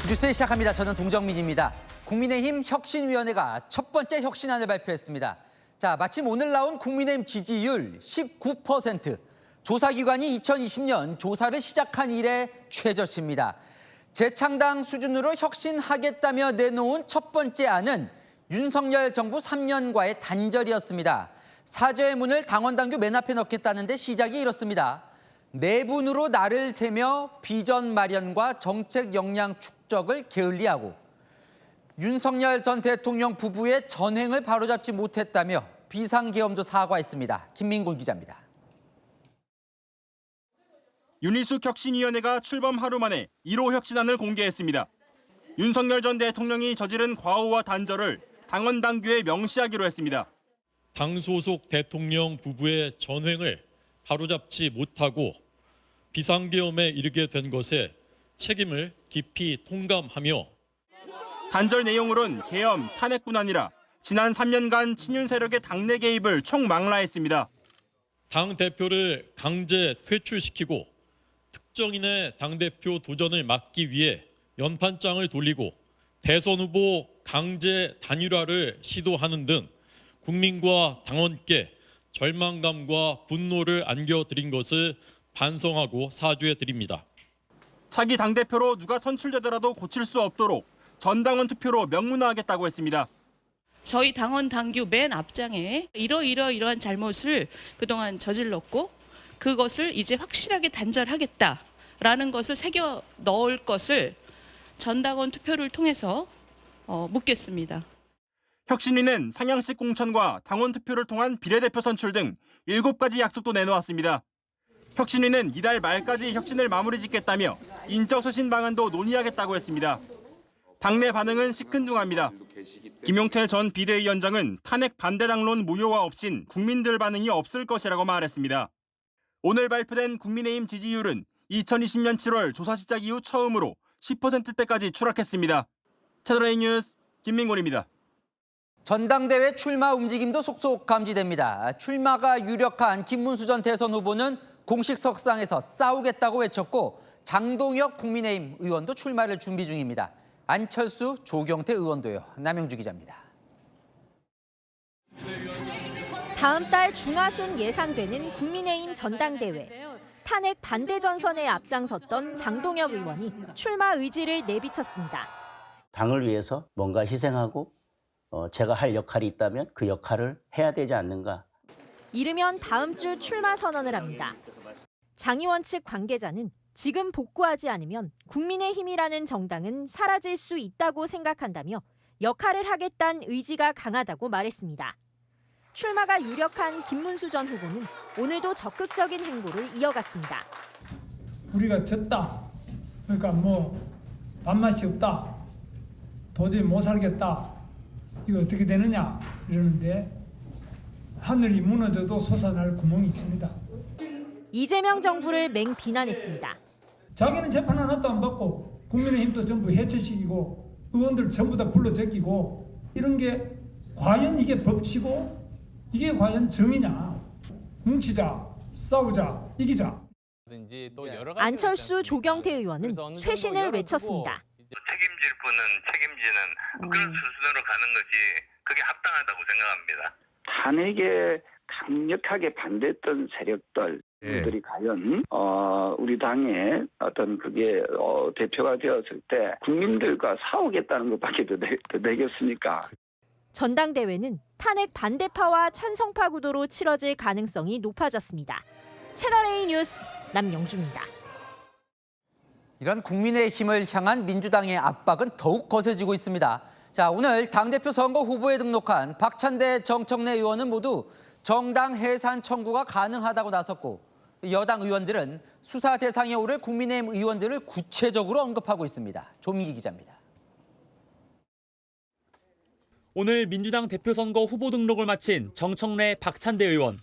뉴스 시작합니다. 저는 동정민입니다. 국민의힘 혁신위원회가 첫 번째 혁신안을 발표했습니다. 자, 마침 오늘 나온 국민의힘 지지율 19%. 조사기관이 2020년 조사를 시작한 이래 최저치입니다. 재창당 수준으로 혁신하겠다며 내놓은 첫 번째 안은 윤석열 정부 3년과의 단절이었습니다. 사죄의 문을 당원 당규 맨 앞에 넣겠다는데 시작이 이렇습니다. 내분으로 날을 새며 비전 마련과 정책 역량 축적을 게을리하고 윤석열 전 대통령 부부의 전횡을 바로잡지 못했다며 비상계엄도 사과했습니다. 김민곤 기자입니다. 윤희숙 혁신위원회가 출범 하루 만에 1호 혁신안을 공개했습니다. 윤석열 전 대통령이 저지른 과오와 단절을 당원 당규에 명시하기로 했습니다. 당 소속 대통령 부부의 전횡을 바로잡지 못하고 비상계엄에 이르게 된 것에 책임을 깊이 통감하며 단절 내용으로는 계엄, 탄핵뿐 아니라 지난 3년간 친윤 세력의 당내 개입을 총망라했습니다. 당 대표를 강제 퇴출시키고 특정인의 당대표 도전을 막기 위해 연판장을 돌리고 대선 후보 강제 단일화를 시도하는 등 국민과 당원께 절망감과 분노를 안겨드린 것을 반성하고 사죄드립니다. 차기 당대표로 누가 선출되더라도 고칠 수 없도록 전당원 투표로 명문화하겠다고 했습니다. 저희 당원 당규 맨 앞장에 이러한 잘못을 그동안 저질렀고 그것을 이제 확실하게 단절하겠다라는 것을 새겨 넣을 것을 전당원 투표를 통해서 묻겠습니다. 혁신위는 상향식 공천과 당원 투표를 통한 비례대표 선출 등 7가지 약속도 내놓았습니다. 혁신위는 이달 말까지 혁신을 마무리 짓겠다며 인적쇄신 방안도 논의하겠다고 했습니다. 당내 반응은 시큰둥합니다. 김용태 전 비대위원장은 탄핵 반대 당론 무효화 없인 국민들 반응이 없을 것이라고 말했습니다. 오늘 발표된 국민의힘 지지율은 2020년 7월 조사 시작 이후 처음으로 10%대까지 추락했습니다. 채널A 뉴스 김민곤입니다. 전당대회 출마 움직임도 속속 감지됩니다. 출마가 유력한 김문수 전 대선 후보는 공식 석상에서 싸우겠다고 외쳤고 장동혁 국민의힘 의원도 출마를 준비 중입니다. 안철수, 조경태 의원도요. 남영주 기자입니다. 다음 달 중하순 예상되는 국민의힘 전당대회. 탄핵 반대 전선에 앞장섰던 장동혁 의원이 출마 의지를 내비쳤습니다. 당을 위해서 뭔가 희생하고 제가 할 역할이 있다면 그 역할을 해야 되지 않는가. 이르면 다음 주 출마 선언을 합니다. 장 의원 측 관계자는 지금 복구하지 않으면 국민의힘이라는 정당은 사라질 수 있다고 생각한다며 역할을 하겠다는 의지가 강하다고 말했습니다. 출마가 유력한 김문수 전 후보는 오늘도 적극적인 행보를 이어갔습니다. 우리가 졌다. 그러니까 밥맛이 없다. 도저히 못 살겠다. 이거 어떻게 되느냐 이러는데 하늘이 무너져도 솟아날 구멍이 있습니다. 이재명 정부를 맹비난했습니다. 자기는 재판 하나도 안 받고 국민의힘도 전부 해체시키고 의원들 전부 다 불러 제끼고 이런 게 과연 이게 법치고 이게 과연 정의냐. 뭉치자, 싸우자, 이기자. 안철수, 조경태 의원은 쇄신을 외쳤습니다. 책임질 분은 책임지는 그런 순서로 가는 것이 그게 합당하다고 생각합니다. 탄핵에 강력하게 반대했던 세력들이 과연 우리 당의 어떤 그게 대표가 되었을 때 국민들과 싸우겠다는 것밖에 더 되겠습니까? 전당대회는 탄핵 반대파와 찬성파 구도로 치러질 가능성이 높아졌습니다. 채널A 뉴스 남영주입니다. 이런 국민의힘을 향한 민주당의 압박은 더욱 거세지고 있습니다. 자, 오늘 당대표 선거 후보에 등록한 박찬대, 정청래 의원은 모두 정당 해산 청구가 가능하다고 나섰고 여당 의원들은 수사 대상에 오를 국민의힘 의원들을 구체적으로 언급하고 있습니다. 조민기 기자입니다. 오늘 민주당 대표 선거 후보 등록을 마친 정청래, 박찬대 의원.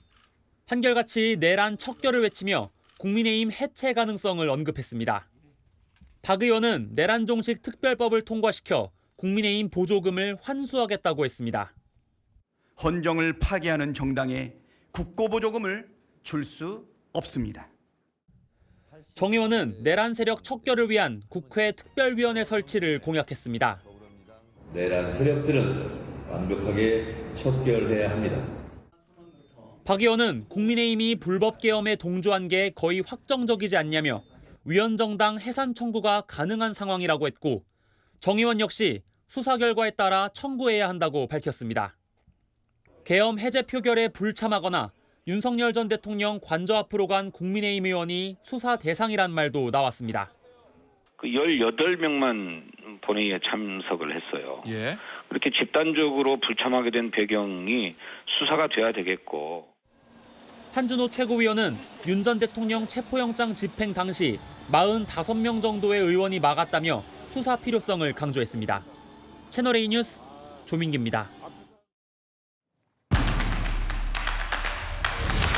한결같이 내란 척결을 외치며 국민의힘 해체 가능성을 언급했습니다. 박 의원은 내란 종식 특별법을 통과시켜 국민의힘 보조금을 환수하겠다고 했습니다. 헌정을 파괴하는 정당에 국고보조금을 줄 수 없습니다. 정 의원은 내란 세력 척결을 위한 국회 특별위원회 설치를 공약했습니다. 내란 세력들은 완벽하게 척결해야 합니다. 박 의원은 국민의힘이 불법 계엄에 동조한 게 거의 확정적이지 않냐며 위헌정당 해산 청구가 가능한 상황이라고 했고 정 의원 역시 수사 결과에 따라 청구해야 한다고 밝혔습니다. 계엄 해제 표결에 불참하거나 윤석열 전 대통령 관저 앞으로 간 국민의힘 의원이 수사 대상이란 말도 나왔습니다. 그 18명만 본회의에 참석을 했어요. 예. 그렇게 집단적으로 불참하게 된 배경이 수사가 돼야 되겠고. 한준호 최고위원은 윤 전 대통령 체포영장 집행 당시 45명 정도의 의원이 막았다며 수사 필요성을 강조했습니다. 채널A 뉴스 조민기입니다.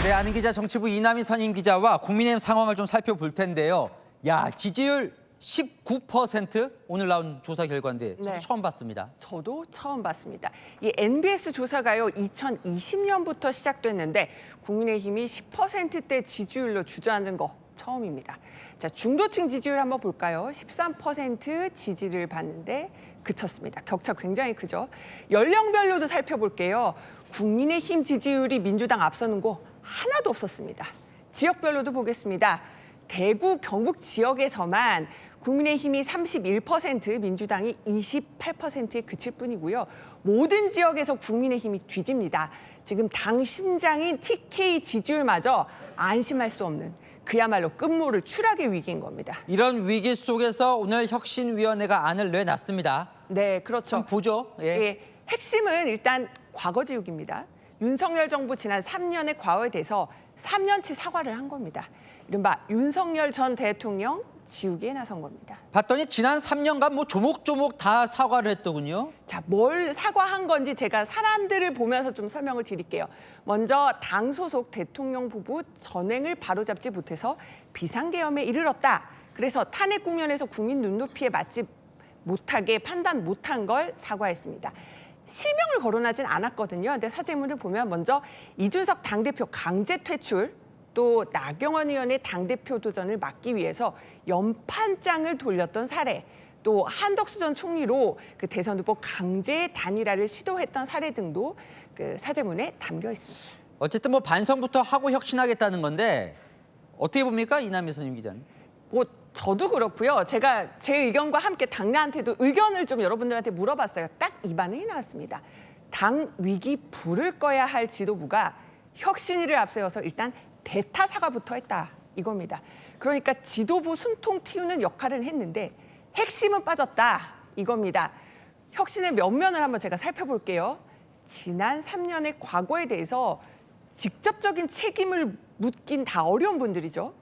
네, 아는 기자 정치부 이남희 선임 기자와 국민의힘 상황을 좀 살펴볼 텐데요. 야, 지지율 19% 오늘 나온 조사 결과인데 저도 네. 처음 봤습니다. 저도 처음 봤습니다. 이 NBS 조사가요 2020년부터 시작됐는데 국민의힘이 10%대 지지율로 주저앉은 거 처음입니다. 자, 중도층 지지율 한번 볼까요? 13% 지지를 받는데 그쳤습니다. 격차 굉장히 크죠. 연령별로도 살펴볼게요. 국민의힘 지지율이 민주당 앞서는 곳 하나도 없었습니다. 지역별로도 보겠습니다. 대구, 경북 지역에서만 국민의힘이 31%, 민주당이 28%에 그칠 뿐이고요. 모든 지역에서 국민의힘이 뒤집니다. 지금 당 심장인 TK 지지율마저 안심할 수 없는 그야말로 끝모를 추락의 위기인 겁니다. 이런 위기 속에서 오늘 혁신위원회가 안을 내놨습니다. 네, 그렇죠. 좀 보죠. 예. 예, 핵심은 일단 과거 지우기입니다. 윤석열 정부 지난 3년의 과거에 대해서 3년치 사과를 한 겁니다. 이른바 윤석열 전 대통령 지우기에 나선 겁니다. 봤더니 지난 3년간 뭐 조목조목 다 사과를 했더군요. 자, 뭘 사과한 건지 제가 사람들을 보면서 좀 설명을 드릴게요. 먼저 당 소속 대통령 부부 전횡을 바로잡지 못해서 비상계엄에 이르렀다. 그래서 탄핵 국면에서 국민 눈높이에 맞지 못하게 판단 못한 걸 사과했습니다. 실명을 거론하진 않았거든요. 근데 사제문을 보면 먼저 이준석 당대표 강제 퇴출, 또 나경원 의원의 당대표 도전을 막기 위해서 연판장을 돌렸던 사례, 또 한덕수 전 총리로 그 대선 후보 강제 단일화를 시도했던 사례 등도 그 사제문에 담겨 있습니다. 어쨌든 뭐 반성부터 하고 혁신하겠다는 건데 어떻게 봅니까? 이남희 선임 기자는. 뭐 저도 그렇고요. 제가 제 의견과 함께 당내한테도 의견을 좀 여러분들한테 물어봤어요. 딱 이 반응이 나왔습니다. 당 위기 부를 거야 할 지도부가 혁신위를 앞세워서 일단 대타 사과부터 했다 이겁니다. 그러니까 지도부 숨통 틔우는 역할을 했는데 핵심은 빠졌다 이겁니다. 혁신의 면면을 한번 제가 살펴볼게요. 지난 3년의 과거에 대해서 직접적인 책임을 묻긴 다 어려운 분들이죠.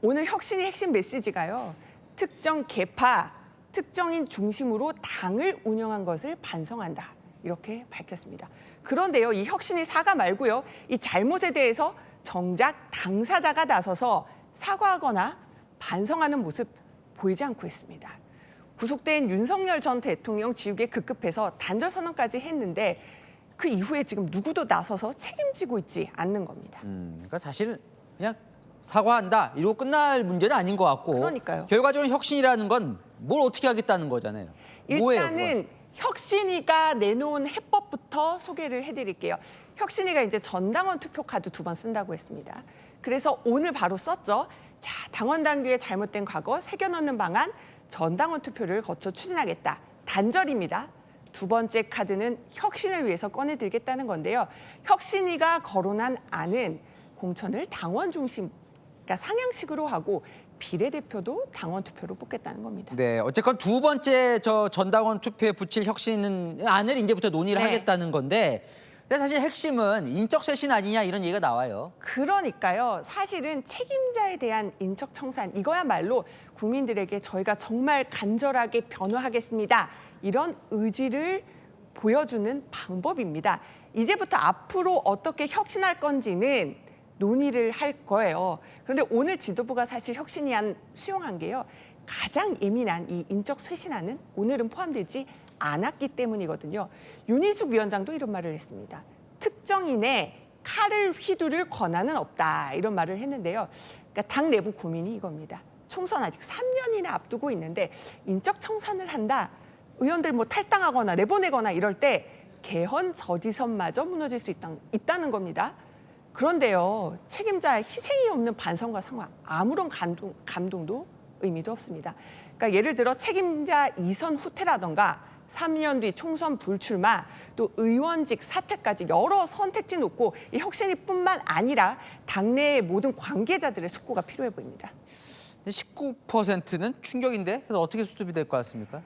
오늘 혁신의 핵심 메시지가요. 특정 계파, 특정인 중심으로 당을 운영한 것을 반성한다. 이렇게 밝혔습니다. 그런데요. 이 혁신의 사과 말고요. 이 잘못에 대해서 정작 당사자가 나서서 사과하거나 반성하는 모습 보이지 않고 있습니다. 구속된 윤석열 전 대통령 지우개에 급급해서 단절 선언까지 했는데 그 이후에 지금 누구도 나서서 책임지고 있지 않는 겁니다. 그러니까 사실 그냥 사과한다 이러고 끝날 문제는 아닌 것 같고. 그러니까요. 결과적으로 혁신이라는 건 뭘 어떻게 하겠다는 거잖아요. 뭐예요, 일단은 그건? 혁신위가 내놓은 해법부터 소개를 해드릴게요. 혁신위가 이제 전당원 투표 카드 2번 쓴다고 했습니다. 그래서 오늘 바로 썼죠. 자, 당원 당규의 잘못된 과거 새겨넣는 방안 전당원 투표를 거쳐 추진하겠다. 단절입니다. 두 번째 카드는 혁신을 위해서 꺼내들겠다는 건데요. 혁신위가 거론한 안은 공천을 당원 중심, 그러니까 상향식으로 하고 비례대표도 당원 투표로 뽑겠다는 겁니다. 네, 어쨌건 두 번째 저 전당원 투표에 붙일 혁신 안을 이제부터 논의를 네. 하겠다는 건데, 근데 사실 핵심은 인적 쇄신 아니냐 이런 얘기가 나와요. 그러니까요. 사실은 책임자에 대한 인적 청산 이거야말로 국민들에게 저희가 정말 간절하게 변호하겠습니다. 이런 의지를 보여주는 방법입니다. 이제부터 앞으로 어떻게 혁신할 건지는 논의를 할 거예요. 그런데 오늘 지도부가 사실 혁신위안 수용한 게요. 가장 예민한 이 인적 쇄신안은 오늘은 포함되지 않았기 때문이거든요. 윤희숙 위원장도 이런 말을 했습니다. 특정인의 칼을 휘두를 권한은 없다 이런 말을 했는데요. 그러니까 당 내부 고민이 이겁니다. 총선 아직 3년이나 앞두고 있는데 인적 청산을 한다. 의원들 뭐 탈당하거나 내보내거나 이럴 때 개헌 저지선마저 무너질 수 있다는 겁니다. 그런데요. 책임자 희생이 없는 반성과 상황, 아무런 감동도 의미도 없습니다. 그러니까 예를 들어 책임자 이선 후퇴라던가 3년 뒤 총선 불출마, 또 의원직 사퇴까지 여러 선택지 놓고 이 혁신위뿐만 아니라 당내의 모든 관계자들의 숙고가 필요해 보입니다. 19%는 충격인데 그래서 어떻게 수습이 될 것 같습니까?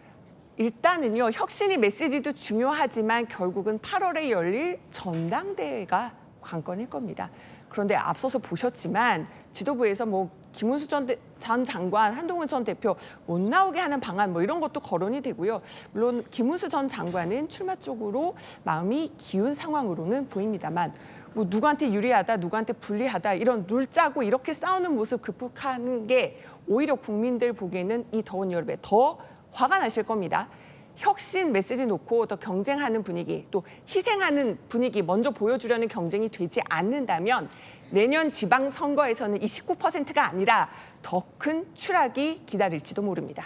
일단은요. 혁신위 메시지도 중요하지만 결국은 8월에 열릴 전당대회가 관건일 겁니다. 그런데 앞서서 보셨지만 지도부에서 뭐 김문수 전 장관, 한동훈 전 대표 못 나오게 하는 방안 뭐 이런 것도 거론이 되고요. 물론 김문수 전 장관은 출마 쪽으로 마음이 기운 상황으로는 보입니다만 뭐 누구한테 유리하다, 누구한테 불리하다 이런 룰 짜고 이렇게 싸우는 모습 극복하는 게 오히려 국민들 보기에는 이 더운 여름에 더 화가 나실 겁니다. 혁신 메시지 놓고 더 경쟁하는 분위기, 또 희생하는 분위기 먼저 보여주려는 경쟁이 되지 않는다면 내년 지방선거에서는 이 19%가 아니라 더 큰 추락이 기다릴지도 모릅니다.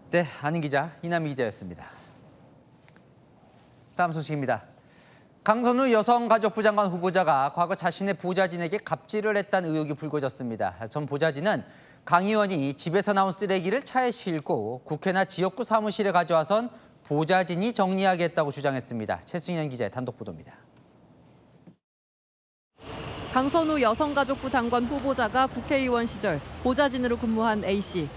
네, 아는 기자 이남희 기자였습니다. 다음 소식입니다. 강선우 여성가족부 장관 후보자가 과거 자신의 보좌진에게 갑질을 했다는 의혹이 불거졌습니다. 전 보좌진은 강 의원이 집에서 나온 쓰레기를 차에 싣고 국회나 지역구 사무실에 가져와선 보좌진이 정리하겠다고 주장했습니다. 최승현 기자의 단독 보도입니다. 강선우 여성가족부 장관 후보자가 국회의원 시절 보좌진으로 근무한 A씨.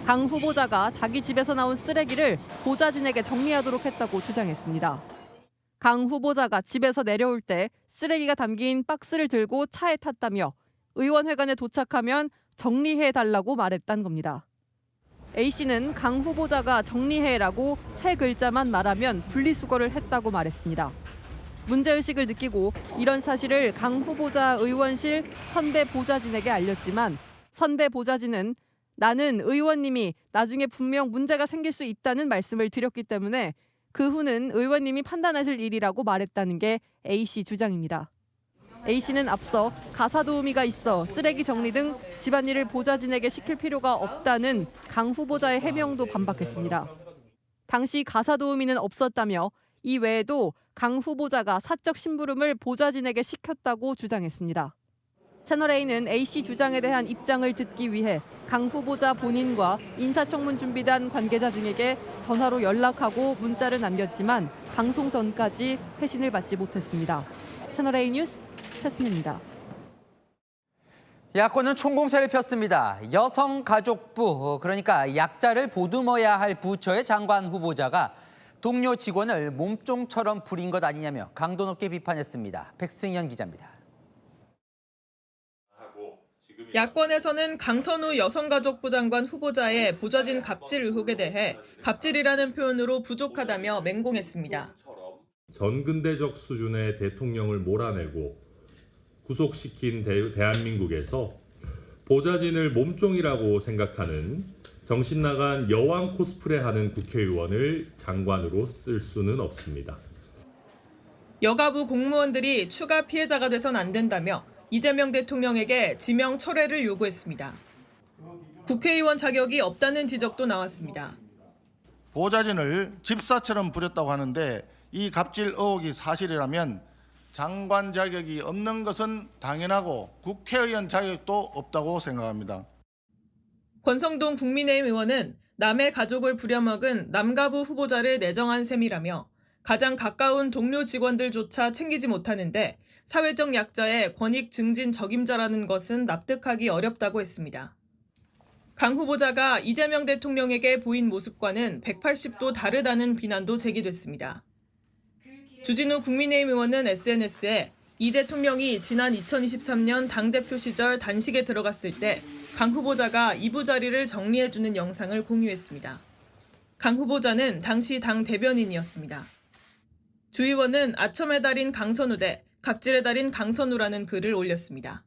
강 후보자가 자기 집에서 나온 쓰레기를 보좌진에게 정리하도록 했다고 주장했습니다. 강 후보자가 집에서 내려올 때 쓰레기가 담긴 박스를 들고 차에 탔다며 의원회관에 도착하면 정리해달라고 말했다는 겁니다. A씨는 강 후보자가 정리해라고 세 글자만 말하면 분리수거를 했다고 말했습니다. 문제의식을 느끼고 이런 사실을 강 후보자 의원실 선배 보좌진에게 알렸지만 선배 보좌진은 나는 의원님이 나중에 분명 문제가 생길 수 있다는 말씀을 드렸기 때문에 그 후는 의원님이 판단하실 일이라고 말했다는 게 A씨 주장입니다. A씨는 앞서 가사도우미가 있어 쓰레기 정리 등 집안일을 보좌진에게 시킬 필요가 없다는 강 후보자의 해명도 반박했습니다. 당시 가사도우미는 없었다며 이 외에도 강 후보자가 사적 심부름을 보좌진에게 시켰다고 주장했습니다. 채널A는 A씨 주장에 대한 입장을 듣기 위해 강 후보자 본인과 인사청문 준비단 관계자 등에게 전화로 연락하고 문자를 남겼지만 방송 전까지 회신을 받지 못했습니다. 채널A 뉴스 최승현입니다. 야권은 총공세를 폈습니다. 여성가족부, 그러니까 약자를 보듬어야 할 부처의 장관 후보자가 동료 직원을 몸종처럼 부린 것 아니냐며 강도 높게 비판했습니다. 백승현 기자입니다. 야권에서는 강선우 여성가족부 장관 후보자의 보좌진 갑질 의혹에 대해 갑질이라는 표현으로 부족하다며 맹공했습니다. 전근대적 수준의 대통령을 몰아내고 구속시킨 대한민국에서 보좌진을 몸종이라고 생각하는 정신 나간 여왕 코스프레하는 국회의원을 장관으로 쓸 수는 없습니다. 여가부 공무원들이 추가 피해자가 돼선 안 된다며 이재명 대통령에게 지명 철회를 요구했습니다. 국회의원 자격이 없다는 지적도 나왔습니다. 보좌진을 집사처럼 부렸다고 하는데 이 갑질 의혹이 사실이라면 장관 자격이 없는 것은 당연하고 국회의원 자격도 없다고 생각합니다. 권성동 국민의힘 의원은 남의 가족을 부려먹은 남가부 후보자를 내정한 셈이라며 가장 가까운 동료 직원들조차 챙기지 못하는데 사회적 약자의 권익 증진 적임자라는 것은 납득하기 어렵다고 했습니다. 강 후보자가 이재명 대통령에게 보인 모습과는 180도 다르다는 비난도 제기됐습니다. 주진우 국민의힘 의원은 SNS에 이 대통령이 지난 2023년 당대표 시절 단식에 들어갔을 때 강 후보자가 이부 자리를 정리해주는 영상을 공유했습니다. 강 후보자는 당시 당 대변인이었습니다. 주 의원은 아첨의 달인 강선우 대 갑질의 달인 강선우라는 글을 올렸습니다.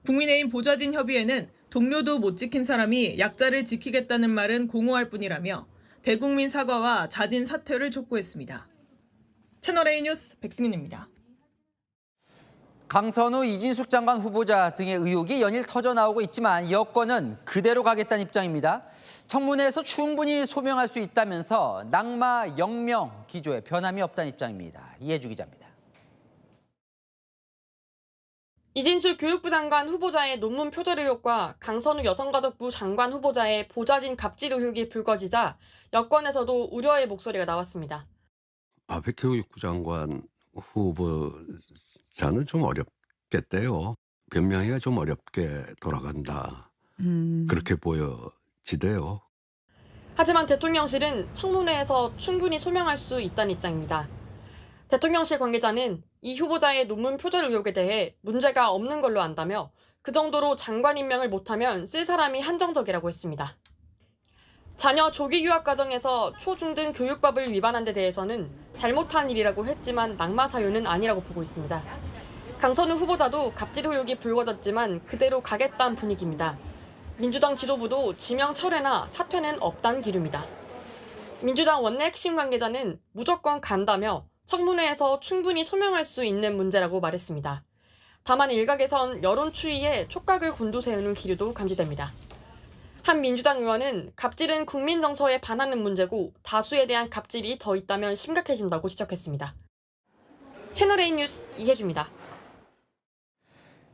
국민의힘 보좌진 협의회는 동료도 못 지킨 사람이 약자를 지키겠다는 말은 공허할 뿐이라며 대국민 사과와 자진 사퇴를 촉구했습니다. 채널A 뉴스 백승윤입니다. 강선우, 이진숙 장관 후보자 등의 의혹이 연일 터져나오고 있지만 여권은 그대로 가겠다는 입장입니다. 청문회에서 충분히 소명할 수 있다면서 낙마 영명 기조에 변함이 없다는 입장입니다. 이해주 기자입니다. 이진숙 교육부 장관 후보자의 논문 표절 의혹과 강선우 여성가족부 장관 후보자의 보좌진 갑질 의혹이 불거지자 여권에서도 우려의 목소리가 나왔습니다. 교육부 장관 후보자는 좀 어렵겠대요. 변명하기가 좀 어렵게 돌아간다. 그렇게 보여지대요. 하지만 대통령실은 청문회에서 충분히 소명할 수 있다는 입장입니다. 대통령실 관계자는 이 후보자의 논문 표절 의혹에 대해 문제가 없는 걸로 안다며 그 정도로 장관 임명을 못하면 쓸 사람이 한정적이라고 했습니다. 자녀 조기 유학 과정에서 초중등 교육법을 위반한 데 대해서는 잘못한 일이라고 했지만 낙마 사유는 아니라고 보고 있습니다. 강선우 후보자도 갑질 의혹이 불거졌지만 그대로 가겠다는 분위기입니다. 민주당 지도부도 지명 철회나 사퇴는 없다는 기류입니다. 민주당 원내 핵심 관계자는 무조건 간다며 청문회에서 충분히 소명할 수 있는 문제라고 말했습니다. 다만 일각에선 여론 추이에 촉각을 곤두세우는 기류도 감지됩니다. 한 민주당 의원은 갑질은 국민 정서에 반하는 문제고 다수에 대한 갑질이 더 있다면 심각해진다고 지적했습니다. 채널A 뉴스 이혜주입니다.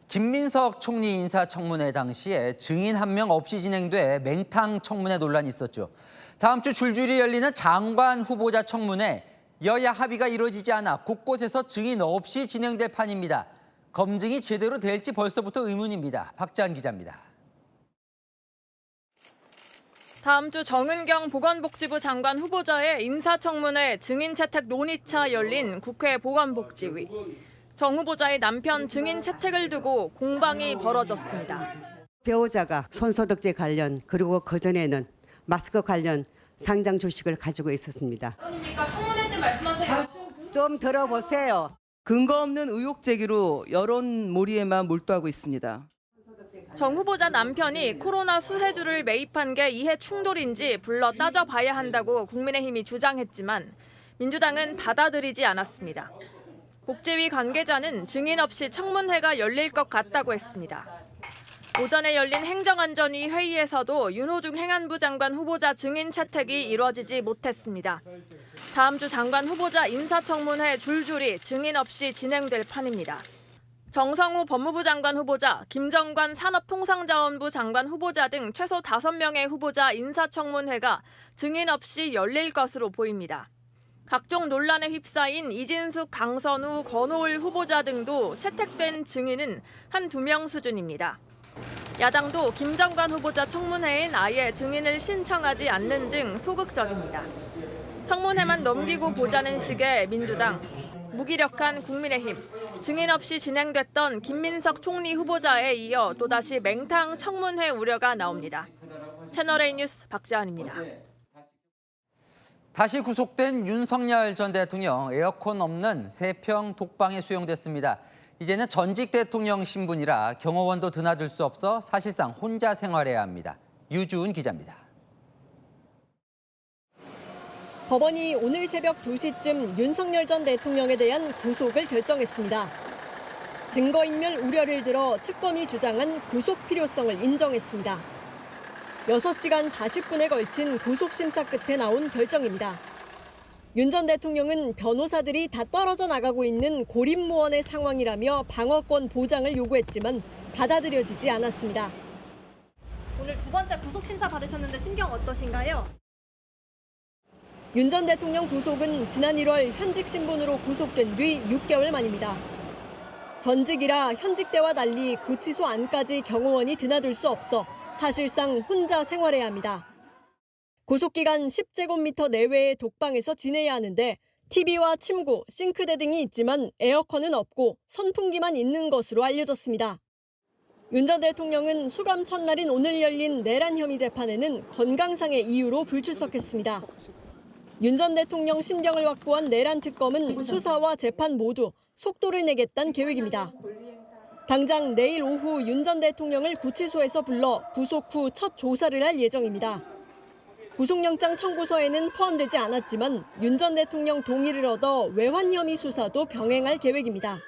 김민석 총리 인사청문회 당시에 증인 한 명 없이 진행돼 맹탕 청문회 논란이 있었죠. 다음 주 줄줄이 열리는 장관 후보자 청문회, 여야 합의가 이루어지지 않아 곳곳에서 증인 없이 진행될 판입니다. 검증이 제대로 될지 벌써부터 의문입니다. 박지한 기자입니다. 다음 주 정은경 보건복지부 장관 후보자의 인사청문회 증인 채택 논의차 열린 국회 보건복지위. 정 후보자의 남편 증인 채택을 두고 공방이 벌어졌습니다. 배우자가 손소독제 관련 그리고 그전에는 마스크 관련 상장 주식을 가지고 있었습니다. 그러니까 청문회 때 말씀하세요. 좀 들어보세요. 근거 없는 의혹 제기로 여론몰이에만 몰두하고 있습니다. 정 후보자 남편이 코로나 수혜주를 매입한 게 이해 충돌인지 불러 따져봐야 한다고 국민의힘이 주장했지만 민주당은 받아들이지 않았습니다. 복지위 관계자는 증인 없이 청문회가 열릴 것 같다고 했습니다. 오전에 열린 행정안전위 회의에서도 윤호중 행안부 장관 후보자 증인 채택이 이루어지지 못했습니다. 다음 주 장관 후보자 인사청문회 줄줄이 증인 없이 진행될 판입니다. 정성우 법무부 장관 후보자, 김정관 산업통상자원부 장관 후보자 등 최소 5명의 후보자 인사청문회가 증인 없이 열릴 것으로 보입니다. 각종 논란에 휩싸인 이진숙, 강선우, 권오을 후보자 등도 채택된 증인은 한두 명 수준입니다. 야당도 김정관 후보자 청문회엔 아예 증인을 신청하지 않는 등 소극적입니다. 청문회만 넘기고 보자는 식의 민주당, 무기력한 국민의힘, 증인 없이 진행됐던 김민석 총리 후보자에 이어 또다시 맹탕 청문회 우려가 나옵니다. 채널A 뉴스 박지한입니다. 다시 구속된 윤석열 전 대통령, 에어컨 없는 3평 독방에 수용됐습니다. 이제는 전직 대통령 신분이라 경호원도 드나들 수 없어 사실상 혼자 생활해야 합니다. 유주은 기자입니다. 법원이 오늘 새벽 2시쯤 윤석열 전 대통령에 대한 구속을 결정했습니다. 증거인멸 우려를 들어 특검이 주장한 구속 필요성을 인정했습니다. 6시간 40분에 걸친 구속심사 끝에 나온 결정입니다. 윤 전 대통령은 변호사들이 다 떨어져 나가고 있는 고립무원의 상황이라며 방어권 보장을 요구했지만 받아들여지지 않았습니다. 오늘 두 번째 구속심사 받으셨는데 심경 어떠신가요? 윤 전 대통령 구속은 지난 1월 현직 신분으로 구속된 뒤 6개월 만입니다. 전직이라 현직 때와 달리 구치소 안까지 경호원이 드나들 수 없어 사실상 혼자 생활해야 합니다. 구속기간 10제곱미터 내외의 독방에서 지내야 하는데 TV와 침구, 싱크대 등이 있지만 에어컨은 없고 선풍기만 있는 것으로 알려졌습니다. 윤 전 대통령은 수감 첫날인 오늘 열린 내란 혐의 재판에는 건강상의 이유로 불출석했습니다. 윤 전 대통령 신병을 확보한 내란 특검은 수사와 재판 모두 속도를 내겠다는 계획입니다. 당장 내일 오후 윤 전 대통령을 구치소에서 불러 구속 후 첫 조사를 할 예정입니다. 구속영장 청구서에는 포함되지 않았지만 윤 전 대통령 동의를 얻어 외환 혐의 수사도 병행할 계획입니다.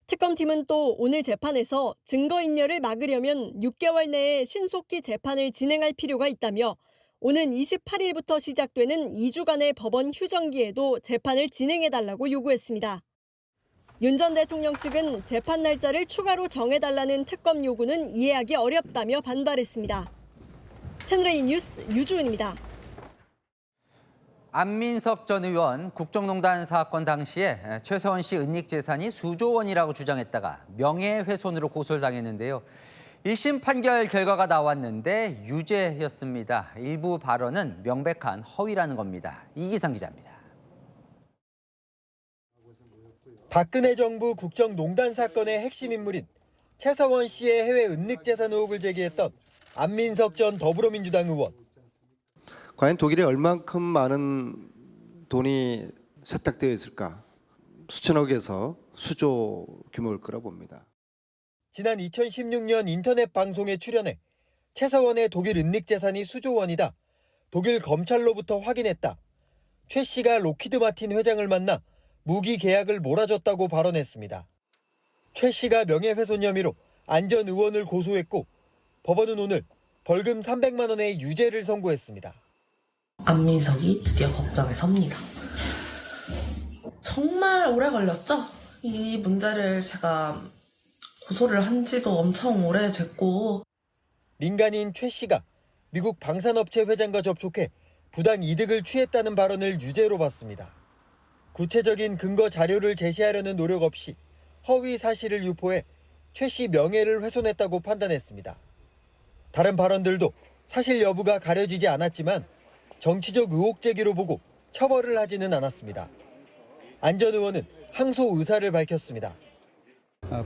특검팀은 또 오늘 재판에서 증거인멸을 막으려면 6개월 내에 신속히 재판을 진행할 필요가 있다며 오는 28일부터 시작되는 2주간의 법원 휴정기에도 재판을 진행해달라고 요구했습니다. 윤 전 대통령 측은 재판 날짜를 추가로 정해달라는 특검 요구는 이해하기 어렵다며 반발했습니다. 채널A 뉴스 유주은입니다. 안민석 전 의원 국정농단 사건 당시에 최서원 씨 은닉 재산이 수조 원이라고 주장했다가 명예훼손으로 고소를 당했는데요. 1심 판결 결과가 나왔는데 유죄였습니다. 일부 발언은 명백한 허위라는 겁니다. 이기상 기자입니다. 박근혜 정부 국정농단 사건의 핵심 인물인 최서원 씨의 해외 은닉 재산 의혹을 제기했던 안민석 전 더불어민주당 의원. 과연 독일에 얼만큼 많은 돈이 세탁되어 있을까? 수천억에서 수조 규모일 거라 봅니다. 지난 2016년 인터넷 방송에 출연해 최서원의 독일 은닉 재산이 수조 원이다. 독일 검찰로부터 확인했다. 최 씨가 로키드 마틴 회장을 만나 무기 계약을 몰아줬다고 발언했습니다. 최 씨가 명예훼손 혐의로 안 전 의원을 고소했고 법원은 오늘 벌금 300만 원의 유죄를 선고했습니다. 안민석이 드디어 법정에 섭니다. 정말 오래 걸렸죠? 이 문제를 제가 고소를 한 지도 엄청 오래됐고. 민간인 최 씨가 미국 방산업체 회장과 접촉해 부당 이득을 취했다는 발언을 유죄로 봤습니다. 구체적인 근거 자료를 제시하려는 노력 없이 허위 사실을 유포해 최 씨 명예를 훼손했다고 판단했습니다. 다른 발언들도 사실 여부가 가려지지 않았지만 정치적 의혹 제기로 보고 처벌을 하지는 않았습니다. 안 전 의원은 항소 의사를 밝혔습니다.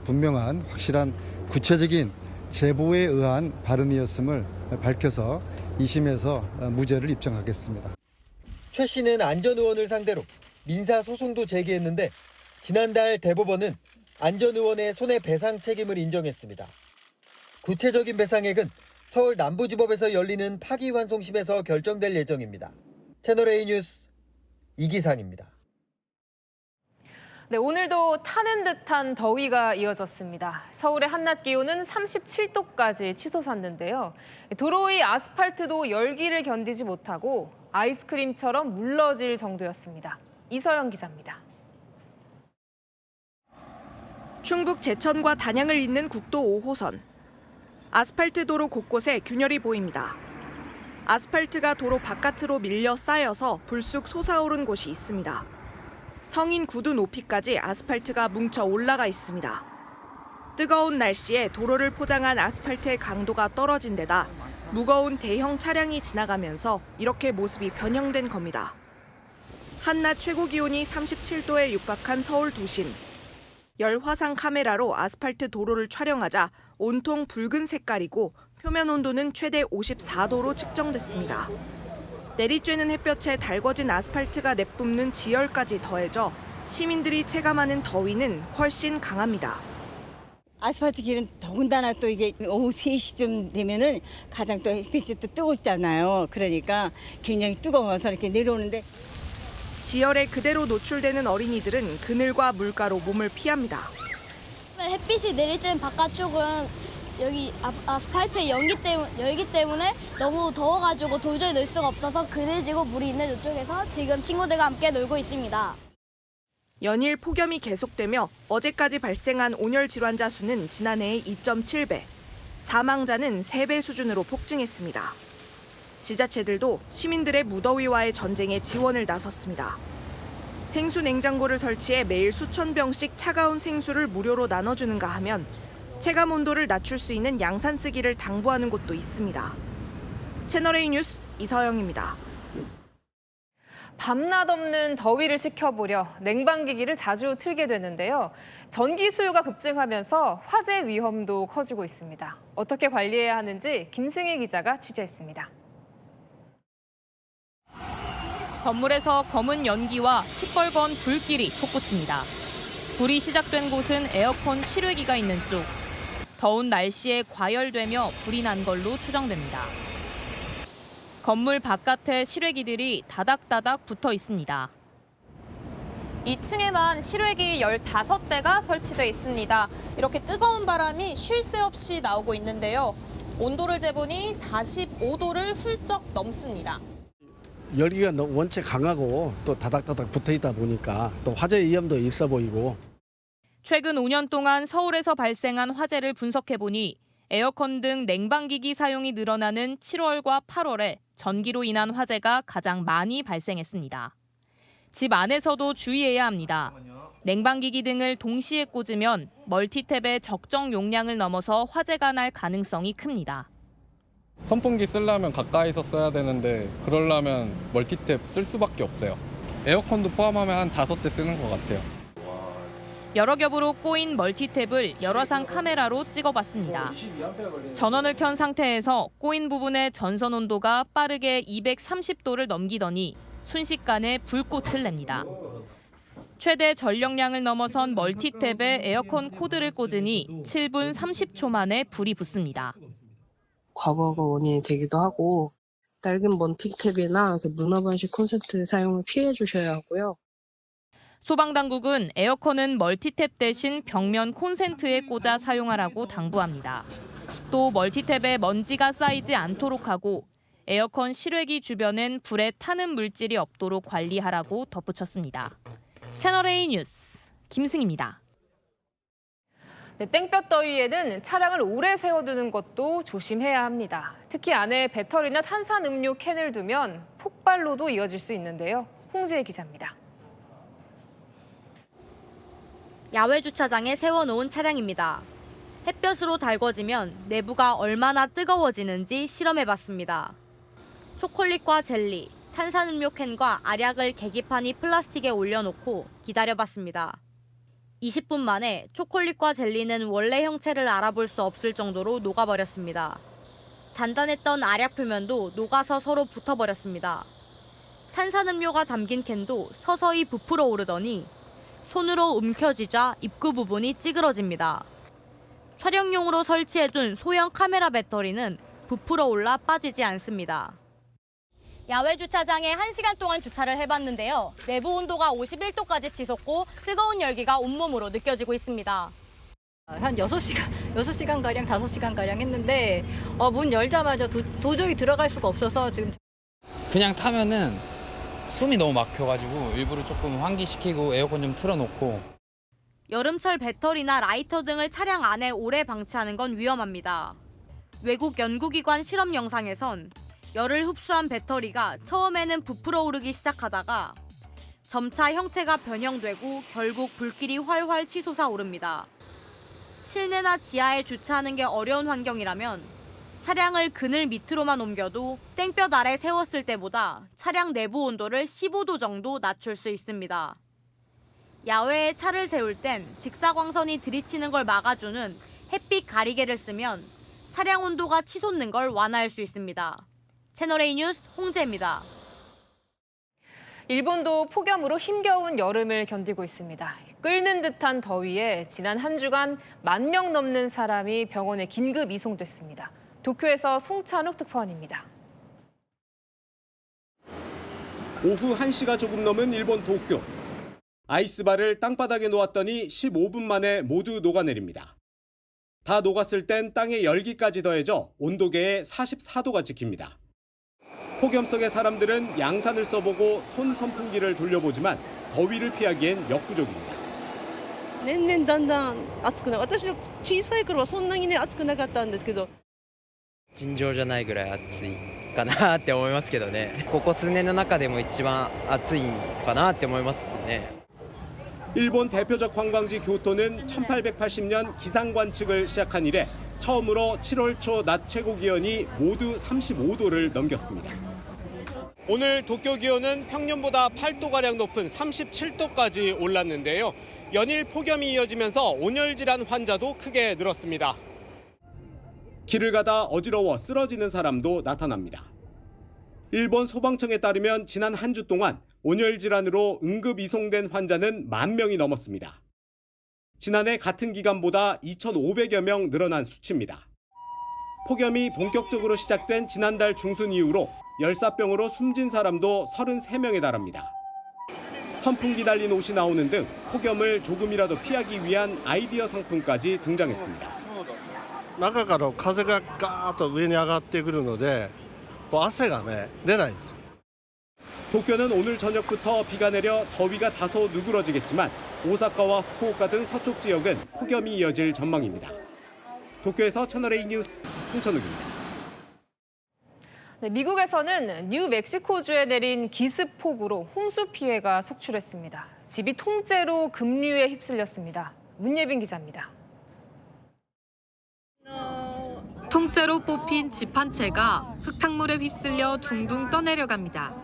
분명한 확실한 구체적인 제보에 의한 발언이었음을 밝혀서 2심에서 무죄를 입증하겠습니다. 최 씨는 안 전 의원을 상대로 민사 소송도 제기했는데 지난달 대법원은 안 전 의원의 손해배상 책임을 인정했습니다. 구체적인 배상액은 서울 남부지법에서 열리는 파기환송심에서 결정될 예정입니다. 채널A 뉴스 이기상입니다. 네, 오늘도 타는 듯한 더위가 이어졌습니다. 서울의 한낮 기온은 37도까지 치솟았는데요. 도로 위 아스팔트도 열기를 견디지 못하고 아이스크림처럼 물러질 정도였습니다. 이서영 기자입니다. 충북 제천과 단양을 잇는 국도 5호선. 아스팔트 도로 곳곳에 균열이 보입니다. 아스팔트가 도로 바깥으로 밀려 쌓여서 불쑥 솟아오른 곳이 있습니다. 성인 구두 높이까지 아스팔트가 뭉쳐 올라가 있습니다. 뜨거운 날씨에 도로를 포장한 아스팔트의 강도가 떨어진 데다 무거운 대형 차량이 지나가면서 이렇게 모습이 변형된 겁니다. 한낮 최고 기온이 37도에 육박한 서울 도심. 열화상 카메라로 아스팔트 도로를 촬영하자 온통 붉은 색깔이고 표면 온도는 최대 54도로 측정됐습니다. 내리쬐는 햇볕에 달궈진 아스팔트가 내뿜는 지열까지 더해져 시민들이 체감하는 더위는 훨씬 강합니다. 아스팔트 길은 더군다나 또 이게 오후 3시쯤 되면은 가장 또 햇빛이 또 뜨겁잖아요. 그러니까 굉장히 뜨거워서 이렇게 내려오는데 지열에 그대로 노출되는 어린이들은 그늘과 물가로 몸을 피합니다. 햇빛이 내리쬐는 바깥쪽은 여기 아스팔트에 열기 때문에 너무 더워가지고 도저히 놀 수가 없어서 그늘지고 물이 있는 이쪽에서 지금 친구들과 함께 놀고 있습니다. 연일 폭염이 계속되며 어제까지 발생한 온열 질환자 수는 지난해의 2.7배, 사망자는 3배 수준으로 폭증했습니다. 지자체들도 시민들의 무더위와의 전쟁에 지원을 나섰습니다. 생수 냉장고를 설치해 매일 수천 병씩 차가운 생수를 무료로 나눠주는가 하면 체감 온도를 낮출 수 있는 양산 쓰기를 당부하는 곳도 있습니다. 채널A 뉴스 이서영입니다. 밤낮 없는 더위를 식혀보려 냉방기기를 자주 틀게 되는데요. 전기 수요가 급증하면서 화재 위험도 커지고 있습니다. 어떻게 관리해야 하는지 김승희 기자가 취재했습니다. 건물에서 검은 연기와 시뻘건 불길이 솟구칩니다. 불이 시작된 곳은 에어컨 실외기가 있는 쪽. 더운 날씨에 과열되며 불이 난 걸로 추정됩니다. 건물 바깥에 실외기들이 다닥다닥 붙어 있습니다. 2층에만 실외기 15대가 설치돼 있습니다. 이렇게 뜨거운 바람이 쉴 새 없이 나오고 있는데요. 온도를 재보니 45도를 훌쩍 넘습니다. 열기가 원체 강하고 또 다닥다닥 붙어 있다 보니까 또 화재 위험도 있어 보이고. 최근 5년 동안 서울에서 발생한 화재를 분석해보니 에어컨 등 냉방기기 사용이 늘어나는 7월과 8월에 전기로 인한 화재가 가장 많이 발생했습니다. 집 안에서도 주의해야 합니다. 냉방기기 등을 동시에 꽂으면 멀티탭의 적정 용량을 넘어서 화재가 날 가능성이 큽니다. 선풍기 쓰려면 가까이서 써야 되는데 그러려면 멀티탭 쓸 수밖에 없어요. 에어컨도 포함하면 한 5대 쓰는 것 같아요. 여러 겹으로 꼬인 멀티탭을 열화상 카메라로 찍어봤습니다. 전원을 켠 상태에서 꼬인 부분의 전선 온도가 빠르게 230도를 넘기더니 순식간에 불꽃을 냅니다. 최대 전력량을 넘어선 멀티탭에 에어컨 코드를 꽂으니 7분 30초 만에 불이 붙습니다. 과부하가 원인이 되기도 하고 낡은 멀티탭이나 문화번식 콘센트 사용을 피해 주셔야 하고요. 소방당국은 에어컨은 멀티탭 대신 벽면 콘센트에 꽂아 사용하라고 당부합니다. 또 멀티탭에 먼지가 쌓이지 않도록 하고 에어컨 실외기 주변엔 불에 타는 물질이 없도록 관리하라고 덧붙였습니다. 채널A 뉴스 김승희입니다. 네, 땡볕 더위에는 차량을 오래 세워두는 것도 조심해야 합니다. 특히 안에 배터리나 탄산음료 캔을 두면 폭발로도 이어질 수 있는데요. 홍지혜 기자입니다. 야외 주차장에 세워놓은 차량입니다. 햇볕으로 달궈지면 내부가 얼마나 뜨거워지는지 실험해봤습니다. 초콜릿과 젤리, 탄산음료 캔과 알약을 계기판이 플라스틱에 올려놓고 기다려봤습니다. 20분 만에 초콜릿과 젤리는 원래 형체를 알아볼 수 없을 정도로 녹아버렸습니다. 단단했던 알약 표면도 녹아서 서로 붙어버렸습니다. 탄산음료가 담긴 캔도 서서히 부풀어 오르더니 손으로 움켜쥐자 입구 부분이 찌그러집니다. 촬영용으로 설치해둔 소형 카메라 배터리는 부풀어 올라 빠지지 않습니다. 야외 주차장에 1시간 동안 주차를 해봤는데요. 내부 온도가 51도까지 치솟고 뜨거운 열기가 온몸으로 느껴지고 있습니다. 한 6시간가량, 5시간가량 했는데 문 열자마자 도저히 들어갈 수가 없어서 지금. 그냥 타면은 숨이 너무 막혀가지고 일부러 조금 환기시키고 에어컨 좀 틀어놓고. 여름철 배터리나 라이터 등을 차량 안에 오래 방치하는 건 위험합니다. 외국 연구기관 실험 영상에선 열을 흡수한 배터리가 처음에는 부풀어 오르기 시작하다가 점차 형태가 변형되고 결국 불길이 활활 치솟아 오릅니다. 실내나 지하에 주차하는 게 어려운 환경이라면 차량을 그늘 밑으로만 옮겨도 땡볕 아래 세웠을 때보다 차량 내부 온도를 15도 정도 낮출 수 있습니다. 야외에 차를 세울 땐 직사광선이 들이치는 걸 막아주는 햇빛 가리개를 쓰면 차량 온도가 치솟는 걸 완화할 수 있습니다. 채널A 뉴스 홍재입니다. 일본도 폭염으로 힘겨운 여름을 견디고 있습니다. 끓는 듯한 더위에 지난 한 주간 10,000명 넘는 사람이 병원에 긴급 이송됐습니다. 도쿄에서 송찬욱 특파원입니다. 오후 1시가 조금 넘은 일본 도쿄. 아이스바를 땅바닥에 놓았더니 15분 만에 모두 녹아내립니다. 다 녹았을 땐 땅에 열기까지 더해져 온도계에 44도가 찍힙니다. 폭염 속의 사람들은 양산을 써보고 손 선풍기를 돌려보지만 더위를 피하기엔 역부족입니다. 年々だんだん暑くなる。私の小さい頃はそんなにね暑くなかったんですけど。尋常じゃないぐらい暑いかなって思いますけどね。ここ数年の中でも一番暑いかなって思いますね。 일본 대표적 관광지 교토는 1880년 기상 관측을 시작한 이래 처음으로 7월 초 낮 최고 기온이 모두 35도를 넘겼습니다. 오늘 도쿄 기온은 평년보다 8도가량 높은 37도까지 올랐는데요. 연일 폭염이 이어지면서 온열 질환 환자도 크게 늘었습니다. 길을 가다 어지러워 쓰러지는 사람도 나타납니다. 일본 소방청에 따르면 지난 한 주 동안 온열 질환으로 응급 이송된 환자는 10,000명이 넘었습니다. 지난해 같은 기간보다 2,500여 명 늘어난 수치입니다. 폭염이 본격적으로 시작된 지난달 중순 이후로 열사병으로 숨진 사람도 33명에 달합니다. 선풍기 달린 옷이 나오는 등 폭염을 조금이라도 피하기 위한 아이디어 상품까지 등장했습니다. 中から風がガーッと上に上がってくるので汗がね出ないんですよ。 도쿄는 오늘 저녁부터 비가 내려 더위가 다소 누그러지겠지만 오사카와 후쿠오카 등 서쪽 지역은 폭염이 이어질 전망입니다. 도쿄에서 채널A 뉴스 송천욱입니다. 네, 미국에서는 뉴멕시코주에 내린 기습폭우로 홍수 피해가 속출했습니다. 집이 통째로 급류에 휩쓸렸습니다. 문예빈 기자입니다. 통째로 뽑힌 집 한 채가 흙탕물에 휩쓸려 둥둥 떠내려갑니다.